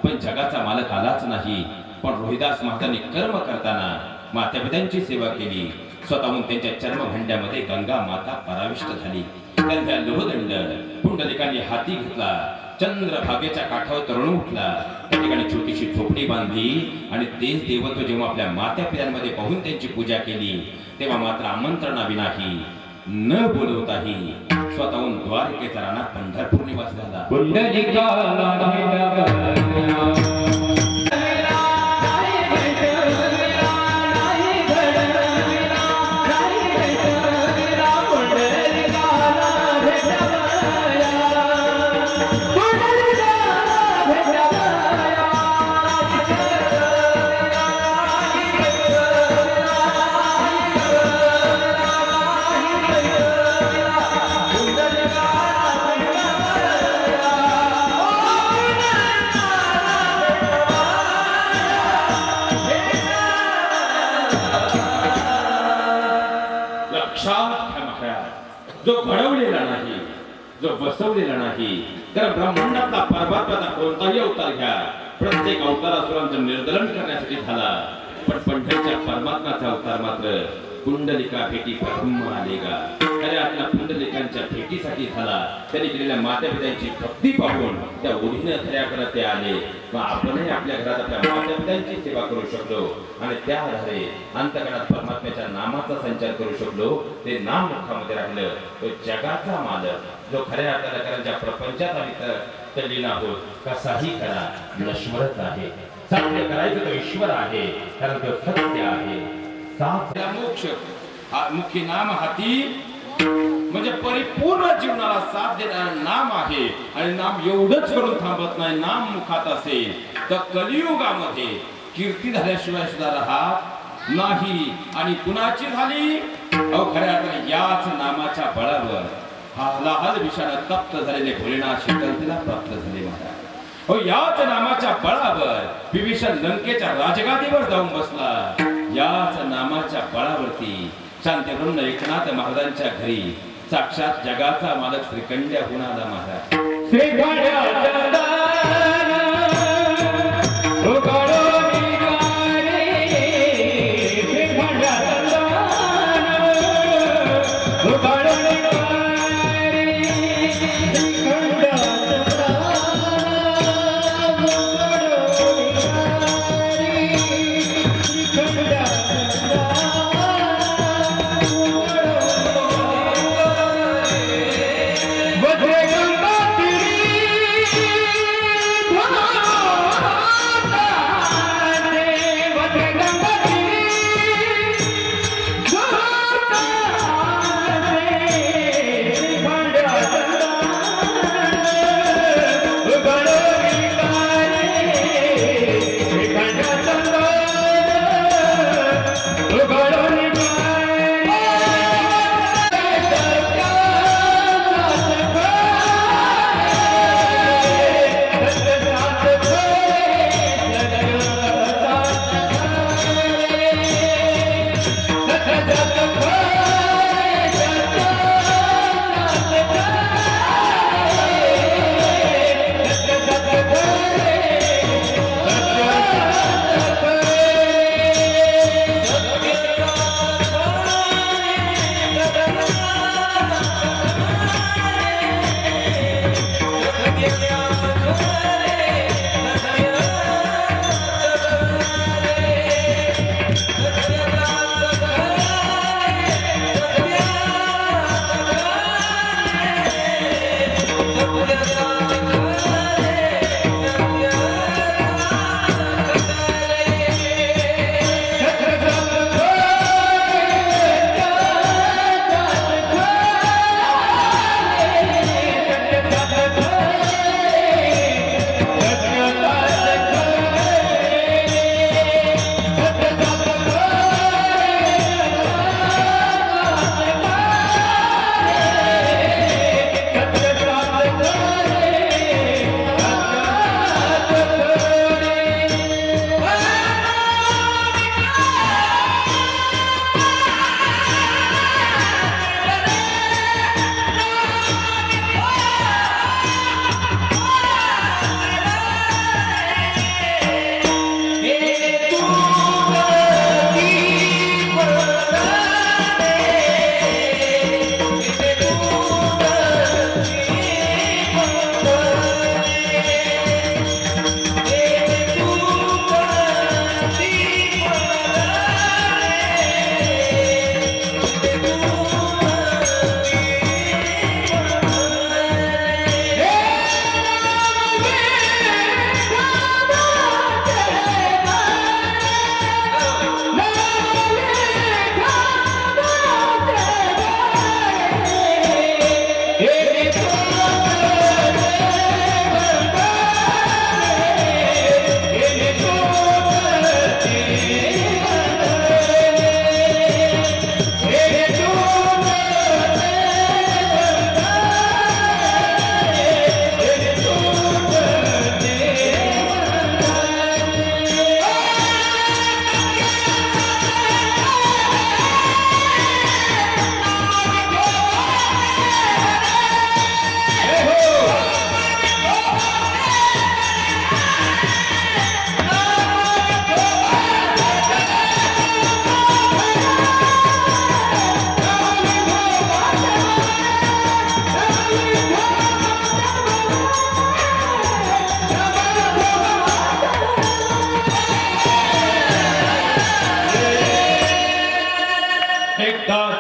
पण जगाचा मालक आलाच नाही. पण रोहिदास महाराजांनी कर्म करताना माता पित्यांची सेवा केली. स्वतःहून त्यांच्या चर्मभंड्यामध्ये गंगा माता पराविष्ट झाली. त्यांचा लोहदंड पुंडलिकांनी हाती घेतला. चंद्रभागेच्या काठावर तरुण उठला, त्या ठिकाणी छोटीशी झोपडी बांधली आणि तेच देवत्व जेव्हा आपल्या मात्या पित्यांमध्ये पाहून त्यांची पूजा केली, तेव्हा मात्र आमंत्रणाविनाही न बोलवताही स्वतःहून द्वारकेचा रानात पंढरपूर निवास झाला. जो घडवलेला नाही, जो बसवलेला नाही, तर ब्रह्मांडातला परमात्म्याचा कोणताही अवतार घ्या, प्रत्येक अवतारासुरांचं निर्दलन करण्यासाठी झाला. पण पंढरीच्या परमात्म्याचा अवतार मात्र पुंडलिका भेटी ब्रह्म आलेगा. खऱ्या आपल्या पुंडलिकांच्या भेटीसाठी झाला. त्यांनी केलेल्या माता पित्यांची भक्ती पाहून त्या ओढीने खऱ्या घरात ते आले. मग आपणही आपल्या घरात आपल्या माता पित्यांची सेवा करू शकलो आणि त्या आधारे अंतःकरणात परमात्म्याच्या नामाचा संचार करू शकलो. ते नाम मुखामध्ये राहिलं. तो जगाचा मालक, जो खऱ्या अर्थाने प्रपंचात आम्ही तल्लीन आहोत, कसाही करा नश्वरच आहे. सत्य करायचं तो ईश्वर आहे, कारण तो सत्य आहे. मोक्ष मुख्य नाम हाती म्हणजे परिपूर्ण जीवनाला साथ देणारं नाम आहे. आणि नाम एवढंच करून थांबत नाही, नाम मुखात असेल तर कलियुगामध्ये कीर्ती झाल्याशिवाय सुद्धा राहत नाही. आणि कुणाची झाली? खऱ्या अर्थाने याच नामाच्या बळावर हलाहल विषानं तप्त झालेले भोलेनाथ शीतलतेला प्राप्त झाले महाराज. याच नामाच्या बळावर विभीषण लंकेच्या राजगादीवर जाऊन बसला. याच नामाच्या बळावरती शांतीवृंद एकनाथ महाराजांच्या घरी साक्षात जगाचा मालक श्रीकंड्या होऊन आला महाराज.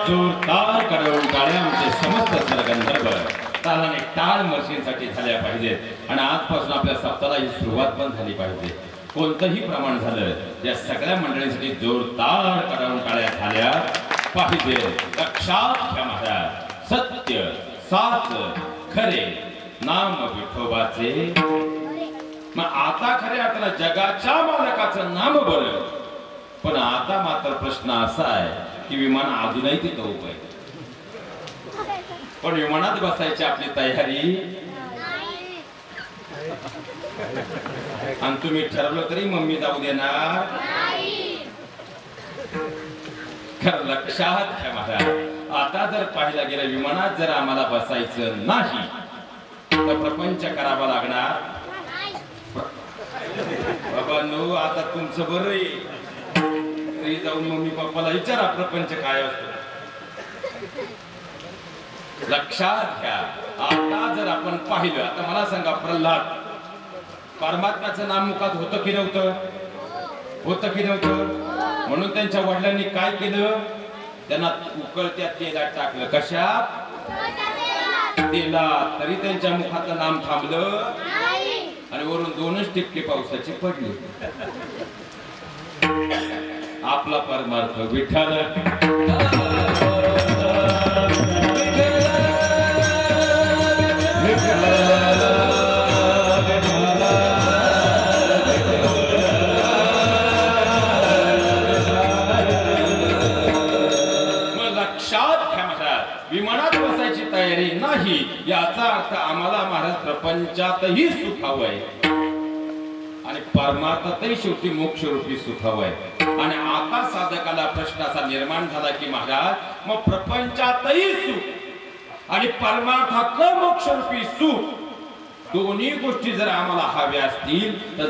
जोरदार कडवून टाळ्या आमचे समस्त सरगंधर्व तालाने टाळ मशीनसाठी झाल्या पाहिजेत आणि आजपासून आपल्या सप्ताहाला ही सुरुवात पण झाली पाहिजे. कोणतंही प्रमाण झालं या सगळ्या मंडळींसाठी जोरदार कडवून टाळ्या झाल्या पाहिजे. लक्षात घ्या महाराज, सत्य साच खरे नाम विठोबाचे. मग आता खरे आपल्याला जगाच्या मालकाचं नाम बरं, पण आता मात्र प्रश्न असा आहे की विमान अजूनही तिथं उभं आहे, पण विमानात बसायची आपली तयारी आणि तुम्ही ठरवलं तरी मम्मी जाऊ देणार. खरं लक्षात घ्या महाराज, आता जर पाहायला गेलं विमानात जर आम्हाला बसायचं नाही तर प्रपंच करावा लागणार. बाबा नो, आता तुमचं बरं आहे, तरी जाऊन मम्मी पप्पाला विचारा प्रपंच काय असतो. लक्षात घ्या, आता जर आपण पाहिलं, आता मला सांगा, प्रल्हाद परमात्म्याचं नाम मुखात होतं की नव्हतं? होतं की नव्हतं? म्हणून त्यांच्या वडिलांनी काय केलं? त्यांना उकळत्या तेलात टाकलं. कशात? तेलात. तरी त्यांच्या मुखाचं नाम थांबलं आणि वरून 2च टिपके पावसाचे पडले. आपला परमार्थ विठ्ठल. विमानात बसायची तयारी नाही याचा अर्थ आम्हाला महाराज प्रपंचातही सुख हवंय आणि परमार्थातही शेवटी मोक्षरूपी सुख हवंय. आणि आता साधकाला प्रश्न असा निर्माण झाला की महाराज मग प्रपंचातही सुख आणि परमार्थातलं मोक्षरूपी सुख दोन्ही गोष्टी जर आम्हाला हव्या असतील तर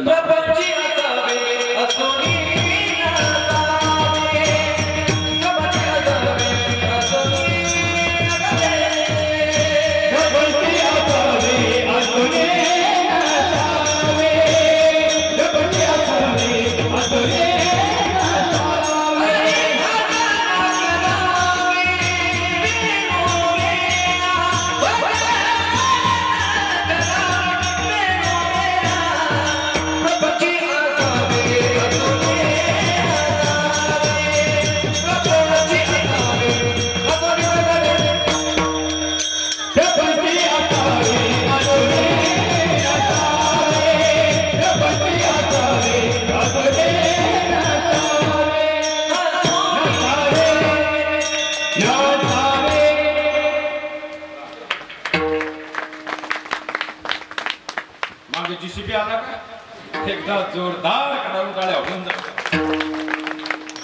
एकदा जोरदार काढून काढ्या होऊन जात.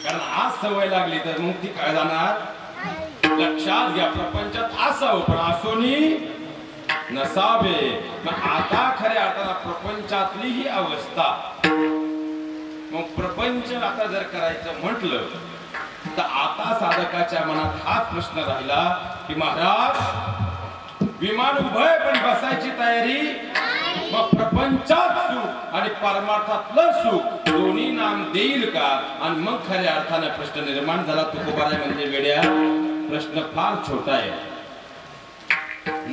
कारण आज सवय लागली तर मग ती काय जाणार? लक्षात घ्या, प्रपंचात असावं पण असोनी नसावे. मग आता खऱ्या अर्थानं प्रपंचातली ही अवस्था. मग प्रपंच आता जर करायचं म्हटलं तर आता साधकाच्या मनात हाच प्रश्न राहिला की महाराज विमान उभय पण बसायची तयारी. मग प्रपंचात सुख आणि परमार्थातलं सुख दोन्ही नाम देईल का? आणि मग खऱ्या अर्थाने प्रश्न निर्माण झाला. तुकोबाराय म्हणजे वेड्या, प्रश्न फार छोटा आहे.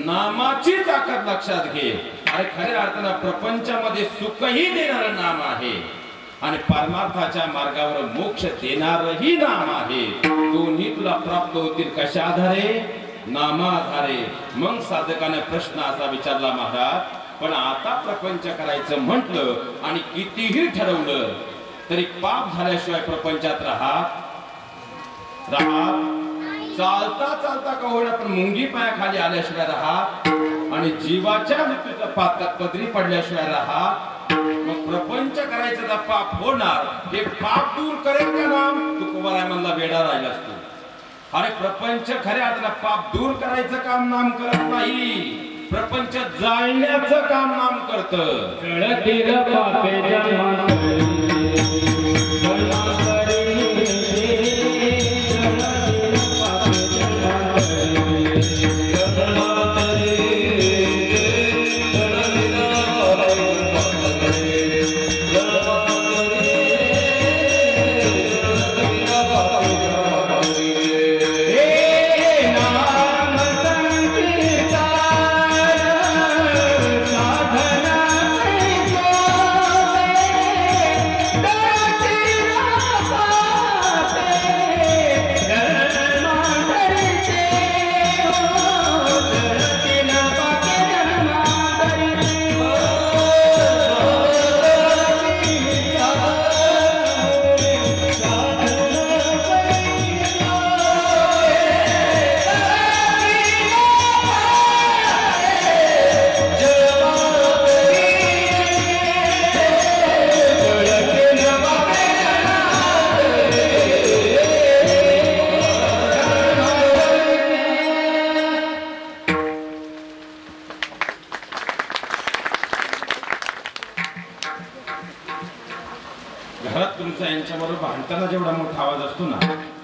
नामाची ताकद लक्षात घे. अरे खऱ्या अर्थानं प्रपंचामध्ये सुखही देणारं नाम आहे आणि परमार्थाच्या मार्गावर मोक्ष देणारही नाम आहे. दोन्ही तुला प्राप्त होतील कशा आधारे? नामाधारे. मग साधकाने प्रश्न असा विचारला महाराज पण आता प्रपंच करायचं म्हटलं आणि कितीही ठरवलं तरी पाप झाल्याशिवाय प्रपंचात राहत चालता चालता का होईना पण मुंगी पायाखाली आल्याशिवाय राहत आणि जीवाच्या मृत्यूचा पातक पदरी पडल्याशिवाय राहत. मग प्रपंच करायचं तर पाप होणार. हे पाप दूर करेल का नाम? तुकोबाराय म्हणला वेडा राहिला असतो. अरे प्रपंच खऱ्या अर्थानं पाप दूर करायचं काम नाम करत नाही, प्रपंच जाळण्याचं काम नाम करतं. Hey!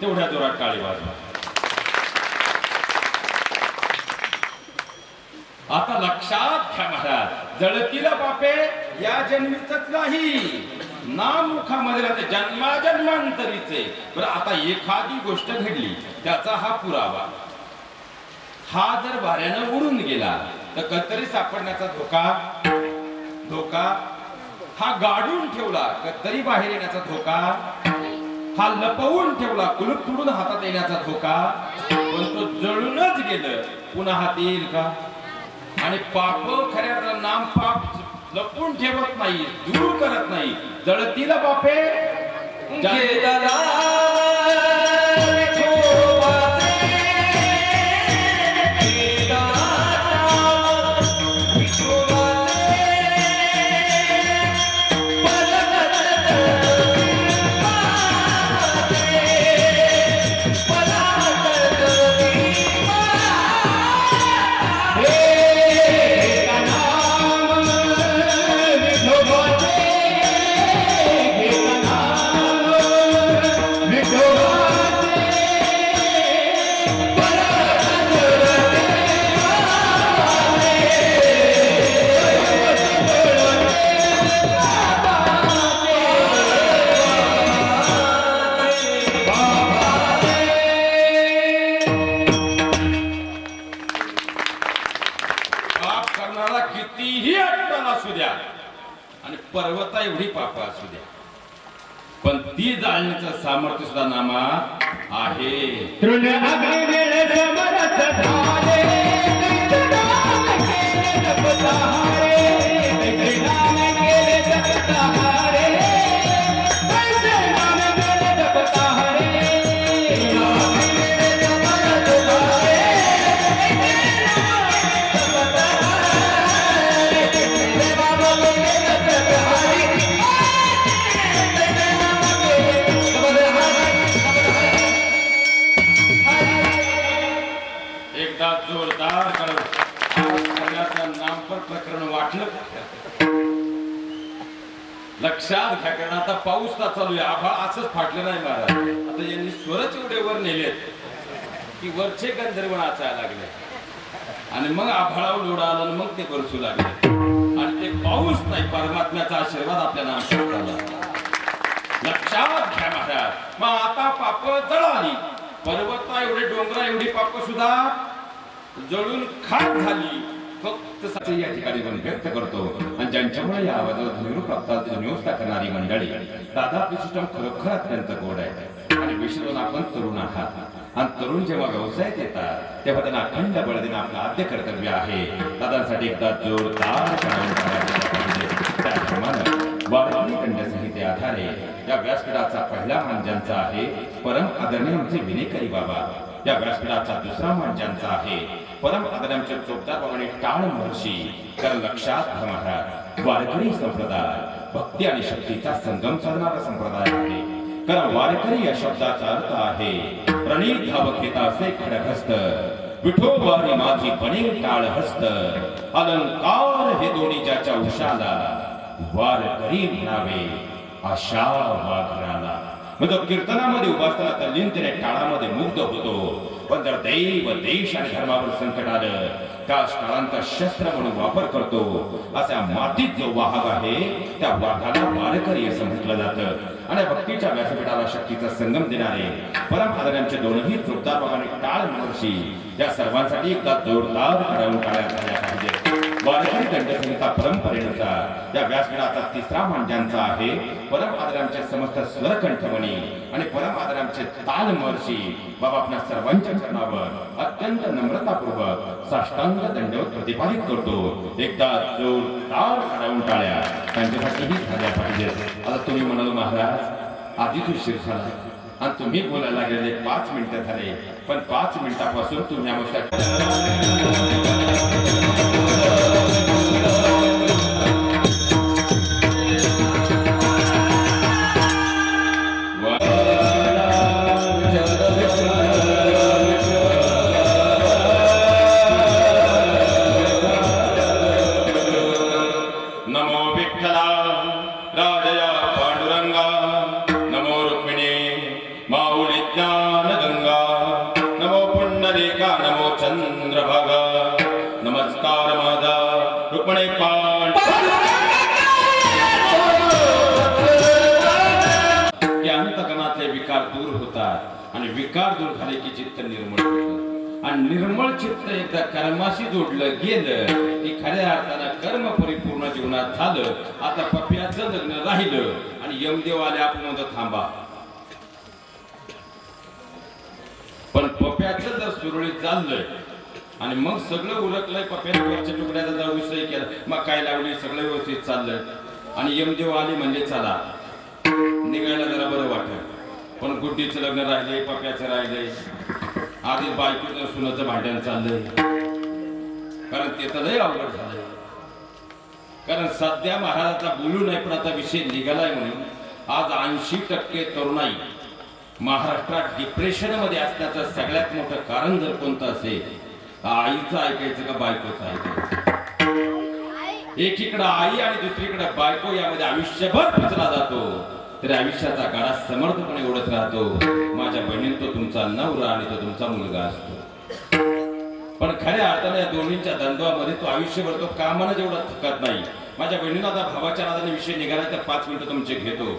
तेवढ्या जोरात टाळी वाजवा. आता लक्षात घ्या महाराज, जळतील पापे या जन्मीच नाही, नामुखामध्ये राहते जन्माजन्मांतरीचे. बरं, आता एखादी गोष्ट घडली त्याचा हा पुरावा, हा जर वाऱ्यानं उडून गेला तर कधीतरी सापडण्याचा धोका, हा गाडून ठेवला कधीतरी बाहेर येण्याचा धोका, हा लपवून ठेवला कुलूप तुडून हातात येण्याचा धोका. पण तो जळूनच गेलं पुन्हा हात येईल का? आणि पाप खऱ्या अर्थानं नाम पाप लपवून ठेवत नाही, दूर करत नाही. जळतील पापे पर्वता एवढी पाप असू द्या, पण ती जाळण्याचं सामर्थ्य सुद्धा नामात आहे. लक्षात घ्या, कारण आता पाऊस का चालू आहे, आभाळ असंच फाटलं नाही महाराज. आता यांनी स्वरच एवढे वर नेलेत की वरचे गंधर्व नाचायला लागले आणि मग आभाळावर लोढा आला आणि मग ते बरसू लागले. आणि ते पाऊस नाही, परमात्म्याचा आशीर्वाद आपल्या नामात झाला. लक्षात घ्या महाराज. मग आता पाप जळाली, पर्वता एवढे डोंगरा एवढी पाप सुद्धा जळून खाक झाली. फक्त या ठिकाणी पण व्यक्त करतो. आणि ज्यांच्यामुळे या आवाजाला ध्वनिरूप करणारी मंडळी, दादा आपली सिस्टम खरोखर अत्यंत गोड आहे. आणि विशेष आपण तरुण आहात, आणि तरुण जेव्हा व्यवसायात येतात तेव्हा त्यांना अखंड बळ देणं आपलं आद्य कर्तव्य आहे. दादांसाठी एकदा जोरदार वारकरी दंडसंहिते आधारे या व्यासपीठाचा पहिला मान ज्यांचा आहे परम आदरणीय आमचे विनेकरी बाबा. या व्यासपीठाचा दुसरा मान ज्यांचा आहे परम आदरणीय चोपदार बाबांनी टाळ महर्षी. कारण लक्षात घ्या महाराज, वारकरी संप्रदाय भक्ती आणि शक्तीचा संगम साधणारा संप्रदाय आहे. कारण वारकरी या शब्दाचा अर्थ आहे प्रणीत धावखेता असे खडहस्त, विठोबारी माझी बने टाळ हस्त, अलंकार हे दोन्ही ज्याच्या उशाला, वारकरी म्हणावे आशा वाघराला. म्हणजे कीर्तनामध्ये उभा असताना तल्लीनतेने टाळामध्ये मुग्ध होतो. पण जर दैव देश आणि धर्मावर संकट आलं त्या टाळांचा शस्त्र म्हणून वापर करतो. असा मातीत जो वाहक आहे त्या वाघाला वारकरी असं म्हटलं जातं. आणि भक्तीच्या व्यासपीठाला शक्तीचा संगम देणारे परम आदरणीय दोनही चोपदार बाबांनी टाळ महर्षी या सर्वांसाठी एकदा जोरदार टाळ्या झाल्या पाहिजे. वारकरी दंडसंहिता परंपरेनुसार या व्यासपीठाचा तिसरा मान ज्यांचा आहे परम आदरांचे समस्त स्वरकंठमणी आणि परम आदरांचे ताल महर्षी बाबा आपल्या सर्वांच्या चरणावर अत्यंत नम्रतापूर्वक साष्टांग दंडवत प्रतिपादित करतो. एकदा जोरदार टाळ्या त्यांच्यासाठीही झाल्या पाहिजेत. आता तुम्ही म्हणाल महाराज आधीच उशीर झाला आणि तुम्ही बोलायला गेले 5 मिनिटं झाले, पण 5 मिनिटापासून तुम्ही ज्ञान गंगा नमो पुंडलिका नमो चंद्रभागा नमस्कार माझा रुक्मिणी पांड या अंतकरणातले विकार दूर होतात आणि विकार दूर झाले की चित्त निर्मळ होतं आणि निर्मळ चित्त एकदा कर्माशी जोडलं गेलं की खऱ्या अर्थानं कर्म परिपूर्ण जीवनात झालं. आता पप्याचं लग्न राहिलं आणि यमदेव आले आपण म्हणतो थांबा. पण पप्याचं जर सुरळीत चाललंय आणि मग सगळं उरकलंय पप्याने वरच्या तुकड्याचा जर विषय केला मग काय लावली सगळं व्यवस्थित चाललंय आणि यमदेव आले म्हणजे चला निघायला जरा बरं वाटलं. पण गुड्डीचं लग्न राहिले पप्याचं राहिलंय आधी बायकोचं सुनाचं भांडण चाललंय कारण ते तर लय अवघड झालंय. कारण सध्या महाराजाचा बोलू नाही पण आता विषय निघालाय म्हणून आज 80% तरुणाई महाराष्ट्रात डिप्रेशन मध्ये असण्याचं सगळ्यात मोठं कारण जर कोणतं असेल आईचं ऐकायचं का बायकोचं ऐकायचं. एकीकडे आई आणि दुसरीकडे बायको यामध्ये आयुष्यभर पिचला जातो तरी आयुष्याचा गाडा समर्थपणे ओढत राहतो. माझ्या बहिणीने तो तुमचा नवरा आणि तो तुमचा मुलगा असतो. पण खऱ्या अर्थाने या दोन्हींच्या द्वंद्वामध्ये तो आयुष्यभर तो कामानं जेवढा थकत नाही. माझ्या बहिणीनं आता भावाच्या नादाने विषय निघाला तर 5 मिनिटं तुमचे घेतो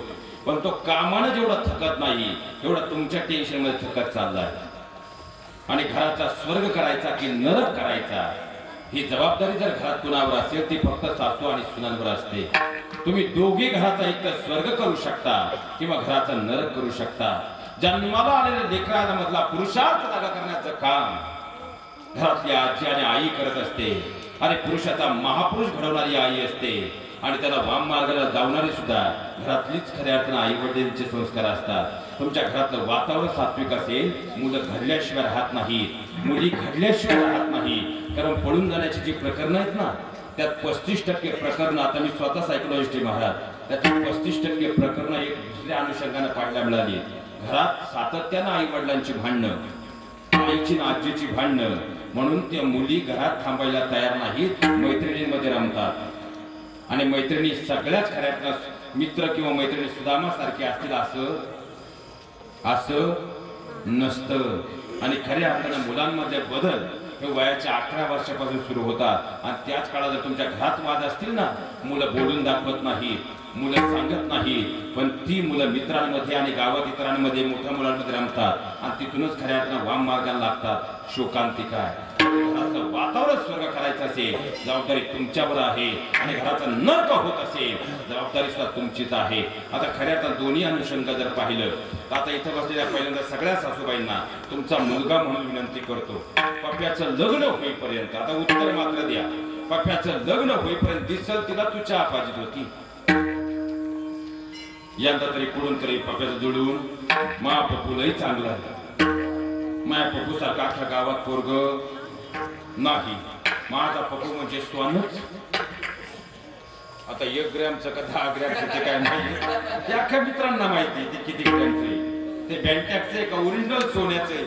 पण तो कामानं जेवढा थकत नाही एवढा तुमच्या टेन्शन मध्ये थकत चाललाय. आणि घराचा स्वर्ग करायचा की नरक करायचा ही जबाबदारी जर घरात कुणावर असेल ती फक्त सासू आणि सुनांवर असते. तुम्ही दोघे घराचा एक तर स्वर्ग करू शकता किंवा घराचा नरक करू शकता. जन्माला आलेल्या लेकराला मधला पुरुषार्थ जागा करण्याचं काम घरातली आजी आणि आई करत असते. आणि पुरुषाचा महापुरुष घडवणारी आई असते आणि त्याला वाम मार्गाला जावणारी सुद्धा घरातलीच खऱ्या अर्थानं आई वडिलांचे संस्कार असतात. तुमच्या घरातलं वातावरण सात्विक असेल मुलं घडल्याशिवाय राहत नाहीत मुली घडल्याशिवाय राहत नाही. कारण पळून जाण्याची जी प्रकरणं आहेत ना त्यात 35% प्रकरणं आता मी स्वतः सायकोलॉजिस्ट महाराज त्यातली 35% प्रकरणं एक दुसऱ्या अनुषंगाने पाहायला मिळाली. घरात सातत्यानं आई वडिलांची भांडणं आईची आणि आजीची भांडणं म्हणून त्या मुली घरात थांबायला तयार नाहीत मैत्रिणींमध्ये रमतात आणि मैत्रिणी सगळ्याच खऱ्यातल्या मित्र किंवा मैत्रिणी सुदामा सारखे असतील असं नसतं. आणि खऱ्या अर्थानं मुलांमधले बदल हे वयाच्या 11 वर्षापासून सुरू होतात आणि त्याच काळात जर तुमच्या घरात वाद असतील ना मुलं बोलून दाखवत नाही मुलं सांगत नाही पण ती मुलं मित्रांमध्ये आणि गावात इतरांमध्ये मोठ्या मुलांमध्ये रमतात आणि तिथूनच खऱ्या अर्थानं वाम मार्गाला लागतात. शोकांतिका घराचं वातावरण स्वर्ग करायचं असेल जबाबदारी तुमच्यावर आहे आणि घराचा नरक होत असेल जबाबदारी सुद्धा तुमचीच आहे. आता खऱ्या अर्थानं दोन्ही अनुषंग जर पाहिलं तर आता इथं बसलेल्या पहिल्यांदा सगळ्या सासूबाईंना तुमचा मुलगा म्हणून विनंती करतो. पप्याचं लग्न होईपर्यंत आता उत्तर मात्र द्या. पप्याचं लग्न होईपर्यंत दिसल तिला तू चहा पाहिजे होती यंदा तरी कुठून तरी पप्याचं जोडून मा पप्पूलाही चांगलं आहे. माया पप्पू सारखा अख्ख्या गावात पोरग नाही. माझा पप्पू म्हणजे स्वानच. आता 1 ग्रॅमचं का 10 ग्रॅमचं ते काय नाही ते अख्ख्या मित्रांना माहिती ते किती ग्रॅमचं आहे ते बँटॅकचं का ओरिजिनल सोन्याचं आहे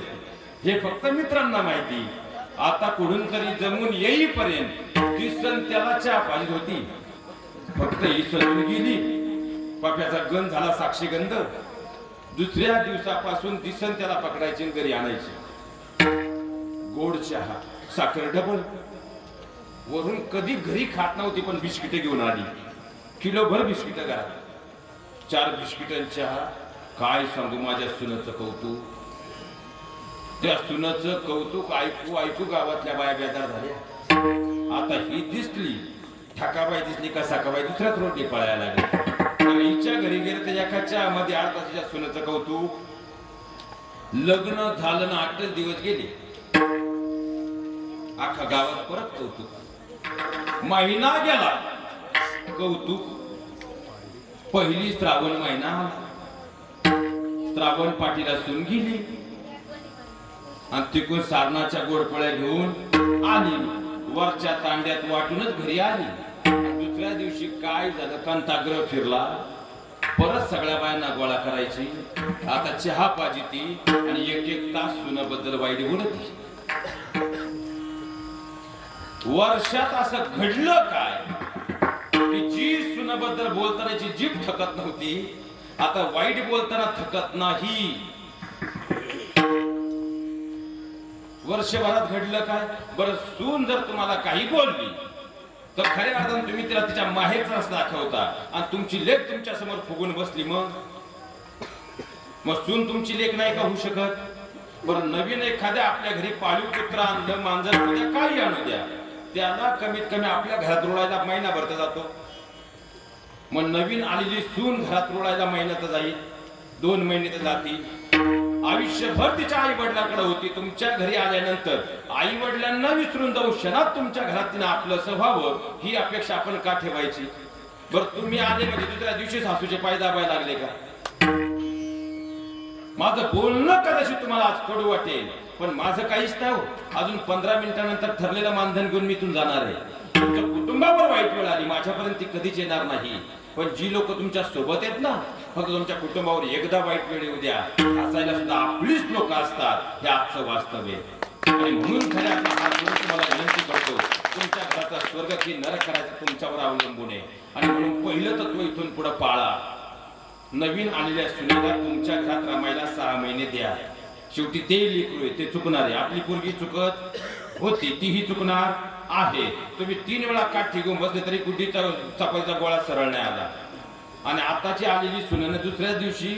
हे फक्त मित्रांना माहिती. आता कुठून तरी जमून येईपर्यंत दिसन त्याला चहा पाहिजे होती फक्त ही सजून गेली. पप्याचा गण झाला साक्षीगंध. दुसऱ्या दिवसापासून दिसन त्याला पकडायची घरी आणायची. गोड चहा साखर डबल वरून कधी घरी खात नव्हती पण बिस्किटे घेऊन आली. किलोभर बिस्किट घरात 4 बिस्किटांचा चहा. काय सांगू माझ्या सुनाचं कौतुक. त्या सुनाचं कौतुक ऐकू ऐकू गावातल्या बाया बेजार झाल्या. आता ही दिसली ठकाबाई दिसली का सकाबाई दुसऱ्याच रोटी पळायला लागली. हिच्या घरी गेले तर एका चहामध्ये 8 तासाच्या सुनाचं कौतुक. लग्न झालं ना 8 दिवस गेले अख्खा गावात परत कौतुक. महिना गेला कौतुक. पहिली श्रावण महिना श्रावण पाठीला सून गेली आणि तिकून सारणाच्या गोडपोळ्या घेऊन आली. वरच्या तांड्यात वाटूनच घरी आली. दुसऱ्या दिवशी काय झालं कांताग्रह फिरला परत सगळ्या बायांना गोळा करायची. आता चहा पाजी ती आणि 1-1 तास सुनाबद्दल वाईट बोलती. वर्षात असं घडलं काय की जी सुनाबद्दल बोलतानाची जीभ थकत नव्हती आता वाईट बोलताना थकत नाही. वर्षभरात घडलं काय? बरं, सून जर तुम्हाला काही बोलली तर खऱ्या अर्थानं तुम्ही तिला तिच्या माहेरचाच दाखवता आणि तुमची लेक तुमच्या समोर फुगून बसली, मग सून तुमची लेक नाही का होऊ शकत? बरं, नवीन एखाद्या आपल्या घरी पाळीव कुत्रा आणलं, मांजर उद्या काही आणू द्या, त्याला कमीत कमी आपल्या घरात रुळायला महिनाभर तर जातो. मग नवीन आलेली सून घरात रुळायला महिना तर जाईल, 2 महिने तर जातील. आयुष्यभर तिच्या आई वडिलांकडे होती. तुमच्या घरी आल्यानंतर आई वडिलांना विसरून जाऊ क्षणात तुमच्या घरात तिनं आपलं स्वभाव ही अपेक्षा आपण का ठेवायची? बरं, तुम्ही आले म्हणजे दुसऱ्या दिवशी सासूचे पाय दाबायला लागले का? माझं बोलणं कदाचित तुम्हाला आज कडू वाटेल, पण माझं काहीच नाही हो. अजून 15 मिनिटांनंतर ठरलेलं मानधन घेऊन मी इथून जाणार आहे. तुमच्या कुटुंबावर वाईट वेळ आली, माझ्यापर्यंत ती कधीच येणार नाही. पण जी लोक तुमच्या सोबत आहेत ना, फक्त तुमच्या कुटुंबावर एकदा वाईट वेळ येऊ द्या, हसायला सुद्धा आपलीच लोक असतात. हे आजचं वास्तव आहे. आणि म्हणून खऱ्या तुम्हाला विनंती करतो, तुमच्या घराचा स्वर्ग की नरक करायचं तुमच्यावर अवलंबून आहे. आणि म्हणून पहिलं तत्व इथून पुढे पाळा. नवीन आलेल्या सुनेला तुमच्या घरात रमायला 6 महिने द्या. शेवटी ते लेकरू आहे, ते चुकणार आहे. आपली पोरगी चुकत होती, तीही चुकणार आहे. तुम्ही 3 वेळा काठी घेऊन बसले तरी गुड्डीचा चपातीचा गोळा सरळ नाही आला. आणि आताची आलेली सुनेनं दुसऱ्या दिवशी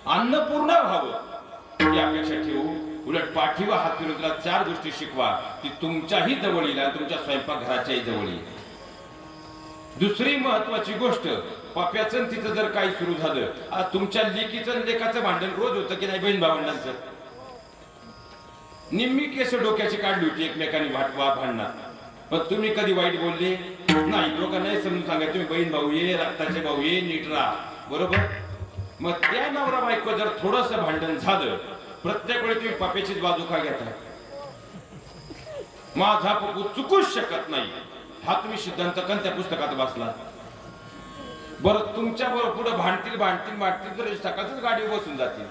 अन्नपूर्णा व्हावं ही अपेक्षा ठेवू. उलट पाठीवर हात फिरून तिला 4 गोष्टी शिकवा, ती तुमच्याही जवळ येईल आणि तुमच्या स्वयंपाकघराच्याही जवळ येईल. दुसरी महत्वाची गोष्ट, पप्याचं तिचं जर काही सुरू झालं, तुमच्या लेकीचं लेकाचं भांडण रोज होतं की नाही बहीण भावंडांचं? निम्मी केस डोक्याची काढली होती एकमेकांनी भांडणार, पण तुम्ही कधी वाईट बोलले नाही. लोकांना समजून सांगा, तुम्ही बहीण भाऊ ये, रक्ताचे भाऊ ये, नीट राहा, बरोबर? मग त्या नवरा बायको जर थोडस भांडण झालं, प्रत्येक वेळी तुम्ही पप्याचीच बाजू का घेता? माझा पप्पू चुकूच शकत नाही हा तुम्ही सिद्धांत कोणत्या पुस्तकात वाचला? बरं, तुमच्या बरोबर पुढे भांडतील तर सकाळच गाडी बसून जातील,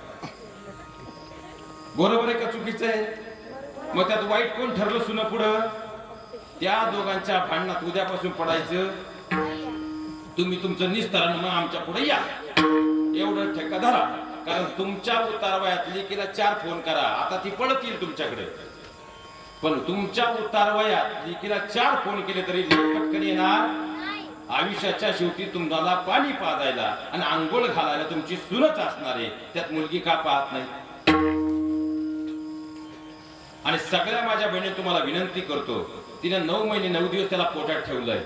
बरोबर आहे का चुकीचं आहे? मग त्यात वाईट कोण ठरलं सुना पुढं? त्या दोघांच्या भांडणात उद्यापासून पडायचं तुम्ही तुमचं निस्तारण, मग आमच्या पुढे या एवढं ठेका धरा. कारण तुमच्या उतारवयात लेकीला 4 फोन करा, आता ती पळत येईल तुमच्याकडे. पण तुमच्या उतारवयात लेकीला 4 फोन केले तरी पटकन येणार. आयुष्याच्या शेवटी तुम्हाला पाणी पाजायला आणि आंघोळ घालायला तुमची सूनच असणार आहे. त्यात मुलगी का पाहत नाही? आणि सगळ्या माझ्या बहिणी तुम्हाला विनंती करतो, तिने 9 महिने 9 दिवस त्याला पोटात ठेवलंय,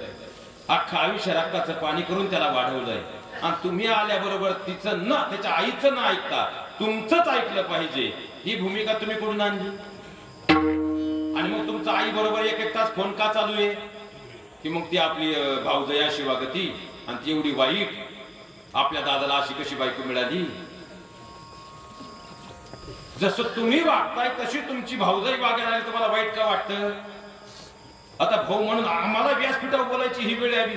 अख्खा आयुष्य रक्ताचं पाणी करून त्याला वाढवलंय. आणि तुम्ही आल्याबरोबर तिचं ना, त्याच्या आईचं ना ऐकता तुमचंच ऐकलं पाहिजे, ही भूमिका तुम्ही कुठून आणली? आणि मग तुमचा आई बरोबर 1-1 तास फोन का चालू आहे? की मग ती आपली भाऊजया शिवागती आणि ती एवढी वाईट, आपल्या दादाला अशी कशी बायको मिळाली? जसं तुम्ही वागताय तशी तुमची भाऊजाई वागायला तुम्हाला वाईट का वाटतं? आता भाऊ म्हणून आम्हाला व्यासपीठावर बोलायची ही वेळ आली?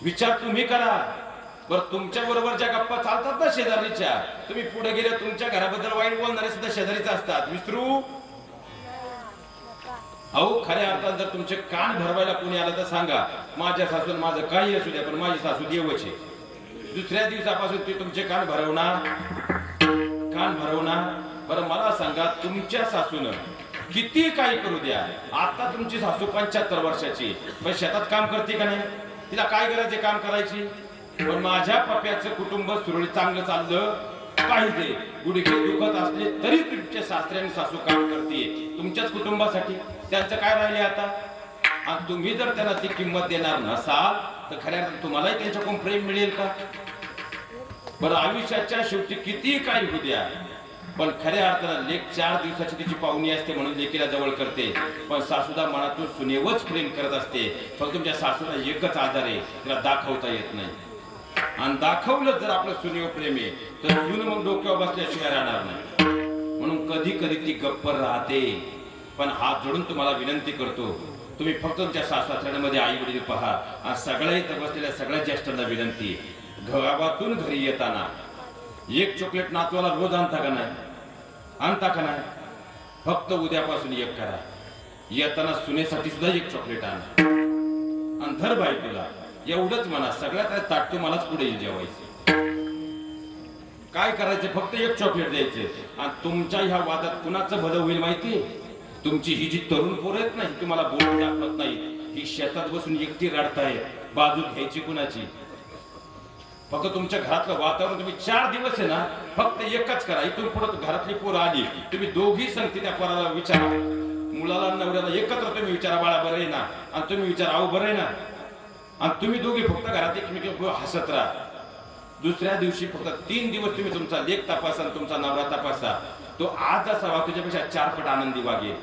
विचार तुम्ही करा. बरं, तुमच्या बरोबर ज्या गप्पा चालतात ना शेजारीच्या, तुम्ही पुढे गेले तुमच्या घराबद्दल वाईट बोलणारे सुद्धा शेजारीच असतात, विसरू. अहो, खऱ्या अर्थात जर तुमचे कान भरवायला कोणी आलं तर सांगा, माझ्या सासून माझं काही असू द्या, पण माझी सासू देवच आहे. दुसऱ्या दिवसापासून ती तुमचे कान भरवणार. बरं, मला सांगा, तुमच्या सासून किती काही करू द्या, आता तुमची सासू 75 वर्षाची, पण शेतात काम करते का नाही? तिला काय गरज आहे काम करायची? पण माझ्या पप्याचं कुटुंब सुरळीत चांगलं चाललं पाहिजे. गुडघे दुखत असले तरी तुमच्या सासरे आणि सासू काम करते तुमच्याच कुटुंबासाठी. त्यांचं काय राहिले आता? आणि तुम्ही जर त्यांना ती किंमत देणार नसाल तर खऱ्या अर्थाने तुम्हालाही त्यांच्याकडून प्रेम मिळेल का? बरं, आयुष्याच्या शेवटी किती काही होऊ द्या, पण खऱ्या अर्थानं लेक 4 दिवसाची तिची पाहुणी असते म्हणून लेकीला जवळ करते, पण सासूदा मनातून सुनेवच प्रेम करत असते. फक्त तुमच्या सासूला एकच आजार आहे, तिला दाखवता येत नाही. आणि दाखवलं जर आपलं सुनेवर प्रेम आहे तर सून मग डोक्यावर बसल्याशिवाय राहणार नाही. म्हणून कधी कधी ती गप्प राहते. पण हात जोडून तुम्हाला विनंती करतो, तुम्ही फक्त तुमच्या सासऱ्यांमध्ये आई वडील पहा. आणि सगळ्या इथं बसलेल्या सगळ्या ज्येष्ठांना विनंती, गावातून घरी येताना 1 चॉकलेट नातवाला रोज आणता का नाही? आणता का नाही? फक्त उद्यापासून 1 करा. येताना सुनेसाठी सुद्धा 1 चॉकलेट आणा. आणि धर बाई तुला एवढंच म्हणा, सगळ्यात ताट तुम्हालाच पुढे येईल जेवायचं. काय करायचं, फक्त एक चॉकलेट द्यायचे. आणि तुमच्या ह्या वादात कुणाचं भलं होईल माहिती? तुमची ही जी तरुण पोरं आहेत ना, ही तुम्हाला बोलून दाखवत नाही, ही शेतात बसून एकटी रडताय, बाजू घ्यायची कुणाची? फक्त तुमच्या घरातलं वातावरण तुम्ही 4 दिवस आहे ना, फक्त एकच करा. इथून पुढे घरातली पोरं आली, तुम्ही दोघी संगती त्या पोराला विचारा, मुलाला नवऱ्याला एकत्र तुम्ही विचारा, बाळा बरं आहे ना? आणि तुम्ही विचारा, आऊ बरं आहे ना? आणि तुम्ही दोघी फक्त घरात एकमेकी हसत राहा. दुसऱ्या दिवशी फक्त 3 दिवस तुम्ही तुमचा लेक तपासा आणि तुमचा नवरा तपासा. तो आज असावा तुझ्यापेक्षा 4 पट आनंदी वागेल.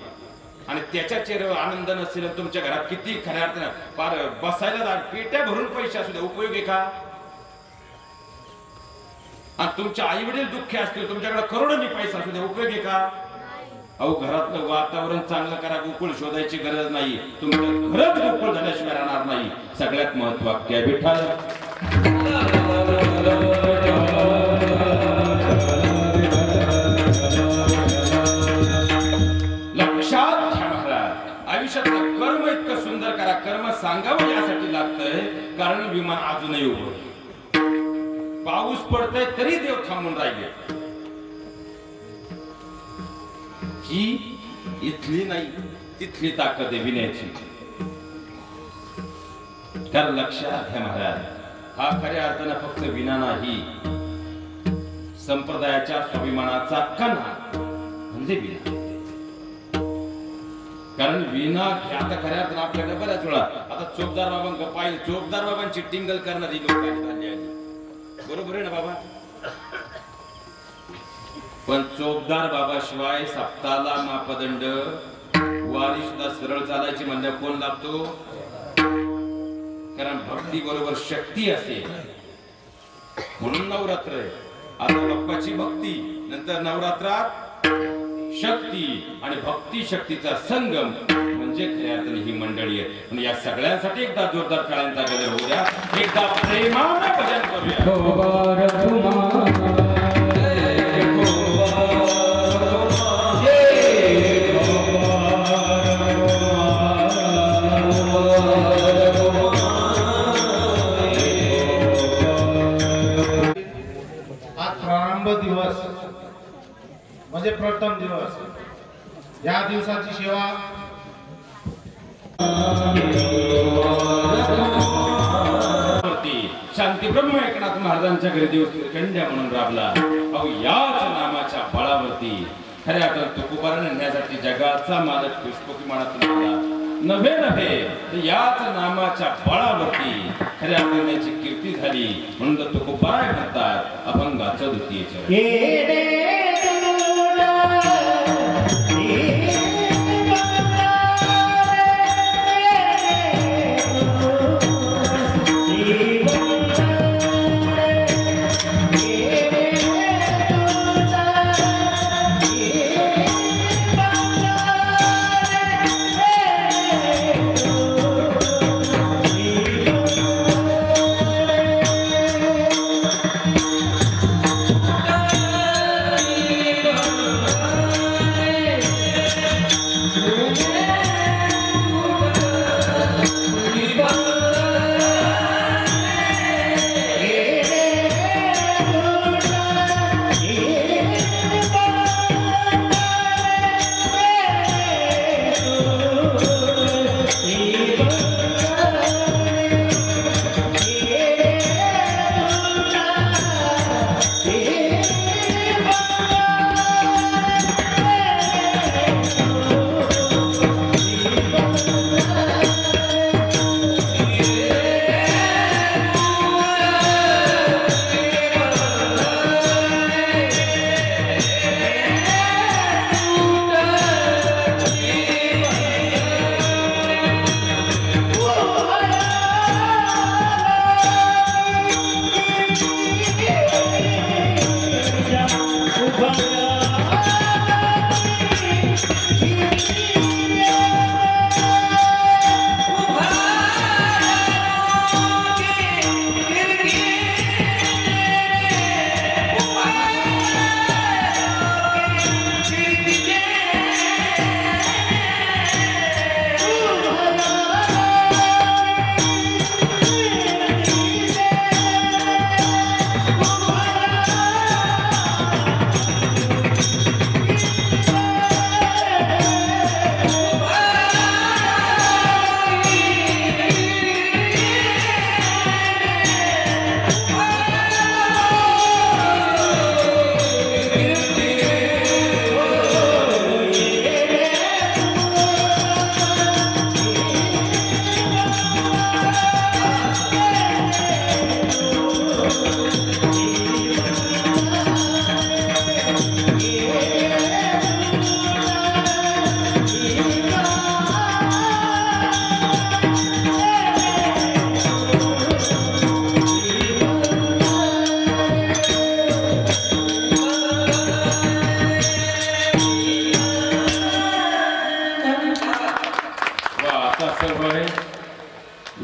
आणि त्याच्या चेहऱ्यावर आनंद नसेल, तुमच्या घरात किती खऱ्या अर्थानं पार बसायला पेट्या भरून पैसे असू द्या, उपयोग आहे का? आणि तुमच्या आई वडील दुःखी असतील, तुमच्याकडे करोडोनी पैसा असू द्या, उपयोग आहे का? अहो, घरातलं वातावरण चांगलं करा, गोकुळ शोधायची गरज नाही. तुमचं घरच गोकुळ झाल्याशिवाय राहणार नाही. सगळ्यात महत्वाचं आहे विठ्ठल. लक्षात घ्या महाराज, आयुष्यातलं कर्म इतकं सुंदर करा. कर्म सांगावं यासाठी लागतंय, कारण विमान अजूनही उभं आहे. पाऊस पडतोय तरी देव थांबून राहिले. ही इथली नाही, तिथली ताकद आहे विण्याची. कारण लक्षात घ्या महाराज, हा खऱ्या अर्थानं फक्त विना नाही, संप्रदायाच्या स्वाभिमानाचा कणा म्हणजे विना. कारण विना आता खऱ्या अर्थानं आपल्याकडे बऱ्याच वेळा आता चोपदार बाबांना पाहिजे, चोपदार बाबांची टिंगल करणारी लोक झाली आहे. बरोबर आहे ना बाबा? पण चोपदार बाबा शिवाय सप्ताला मापदंड, वारी सुद्धा सरळ चालायची म्हणजे कोण लागतो? कारण भक्ती बरोबर शक्ती असेल म्हणून नवरात्र आहे. आता बाप्पाची भक्ती, नंतर नवरात्रात शक्ती, आणि भक्ती शक्तीचा संगम म्हणजे खऱ्या अर्थाने ही मंडळी आहे. आणि या सगळ्यांसाठी एकदा जोरदार टाळ्यांचा गजर होऊ द्या, एकदा प्रेमाने भजन करूया. दिवस म्हणजे प्रथम दिवस. या दिवसाची सेवा शांती ब्रह्म एकनाथ महाराजांच्या घरी दिवस कंड्या म्हणून राबला. अहो, याच नामाच्या बळावरती खऱ्या अर्थानं तुकोबाराने नेण्यासाठी जगाचा मालक पुष्पकी नव्हे नव्हे, याच नामाच्या बळावरती खऱ्या अर्थाने कीर्ती झाली. म्हणून तर तुकोबाराय म्हणतात अभंगाचं द्वितीय चरण.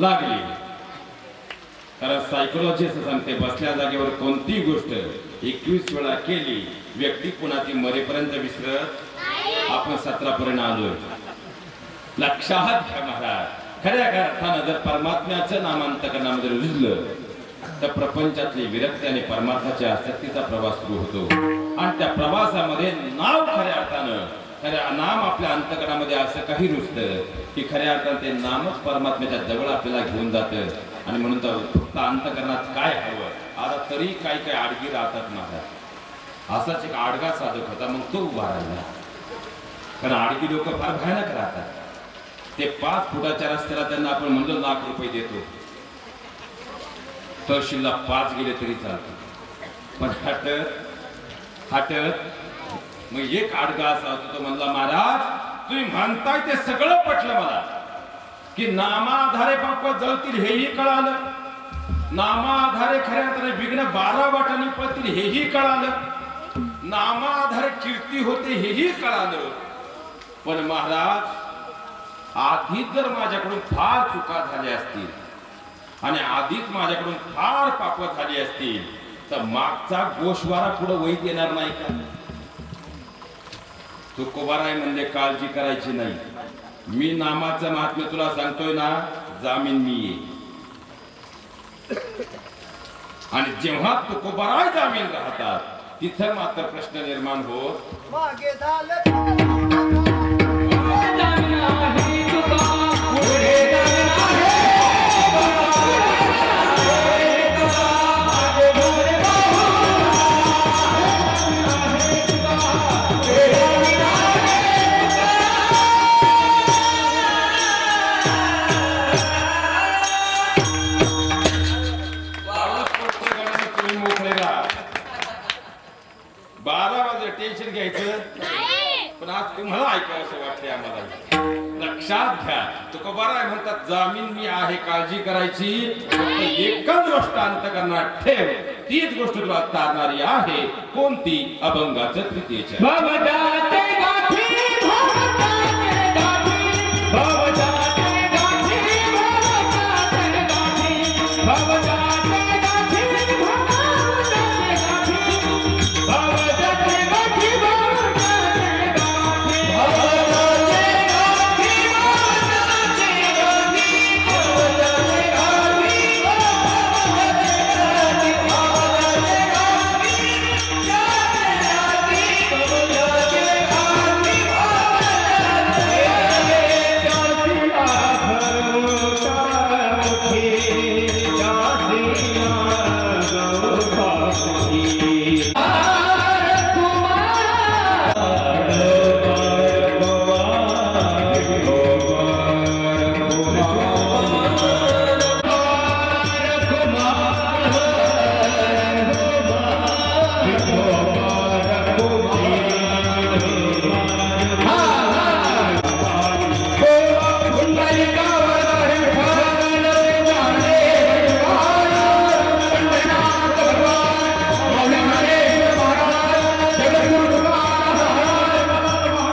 लागली. कारण सायकोलॉजी असं सांगते, बसल्या जागेवर कोणतीही गोष्ट 21 वेळा केली व्यक्ती पुन्हा ती मरेपर्यंत विसरत. आपण 17 पर्यंत आलोय. लक्षात घ्या महाराज, खऱ्या अर्थानं जर परमात्म्याचं नामांतकरणामध्ये रुजलं तर प्रपंचातली विरक्ती आणि परमार्थाच्या आसक्तीचा प्रवास सुरू होतो. आणि त्या प्रवासामध्ये नाव खऱ्या अर्थानं, खऱ्या नाम आपल्या अंतकरणामध्ये असं काही रुजतं की खऱ्या अर्थानं ते नामच परमात्म्याच्या जवळ आपल्याला घेऊन जातं. आणि म्हणून तर फक्त अंतकरणात काय हवं, आता तरी काही काही आडगी राहतात महाराज. असाच एक आडगा साधक होता, मग तो उभा राहिला. कारण आडगी लोक फार भयानक राहतात. ते 5 फुटाच्या रस्त्याला त्यांना आपण म्हणलो ₹1,00,000 देतो, तहसीलला 5 गेले तरी चालतो. पण हटत मग एक आडगा असा होता, तो म्हणला, महाराज तुम्ही म्हणताय ते सगळं पटलं मला, की नामाधारे पाप जळतील हेही कळालं, नामाधारे खऱ्या अर्थाने विघ्न 12 वाटांनी पळतील हेही कळालं, नामाधारे कीर्ती होते हेही कळालं. पण महाराज आधीच जर माझ्याकडून फार चुका झाल्या असतील आणि आधीच माझ्याकडून फार पाप झाली असतील तर मागचा गोशवारा पुढे वहीत येणार नाही का? तुकोबाराय म्हणजे काळजी करायची नाही. मी नामाचं महात्म्य तुला सांगतोय ना, जामीन मी ये. आणि जेव्हा तुकोबाराय जामीन राहतात तिथं मात्र प्रश्न निर्माण होत. मागे झालं तुम्ही मोकळे राहा. 12 वाजले टेन्शन घ्यायचं, पण आज तुम्हाला ऐकावं असं वाटतंय आम्हाला. लक्षात घ्या, तुकोबाराय म्हणतात जामीन मी आहे, काळजी करायची. एकच गोष्ट अंतकरणात ठेव, तीच गोष्ट तुला तारणारी आहे. कोणती? अभंगाचं तृतीयच.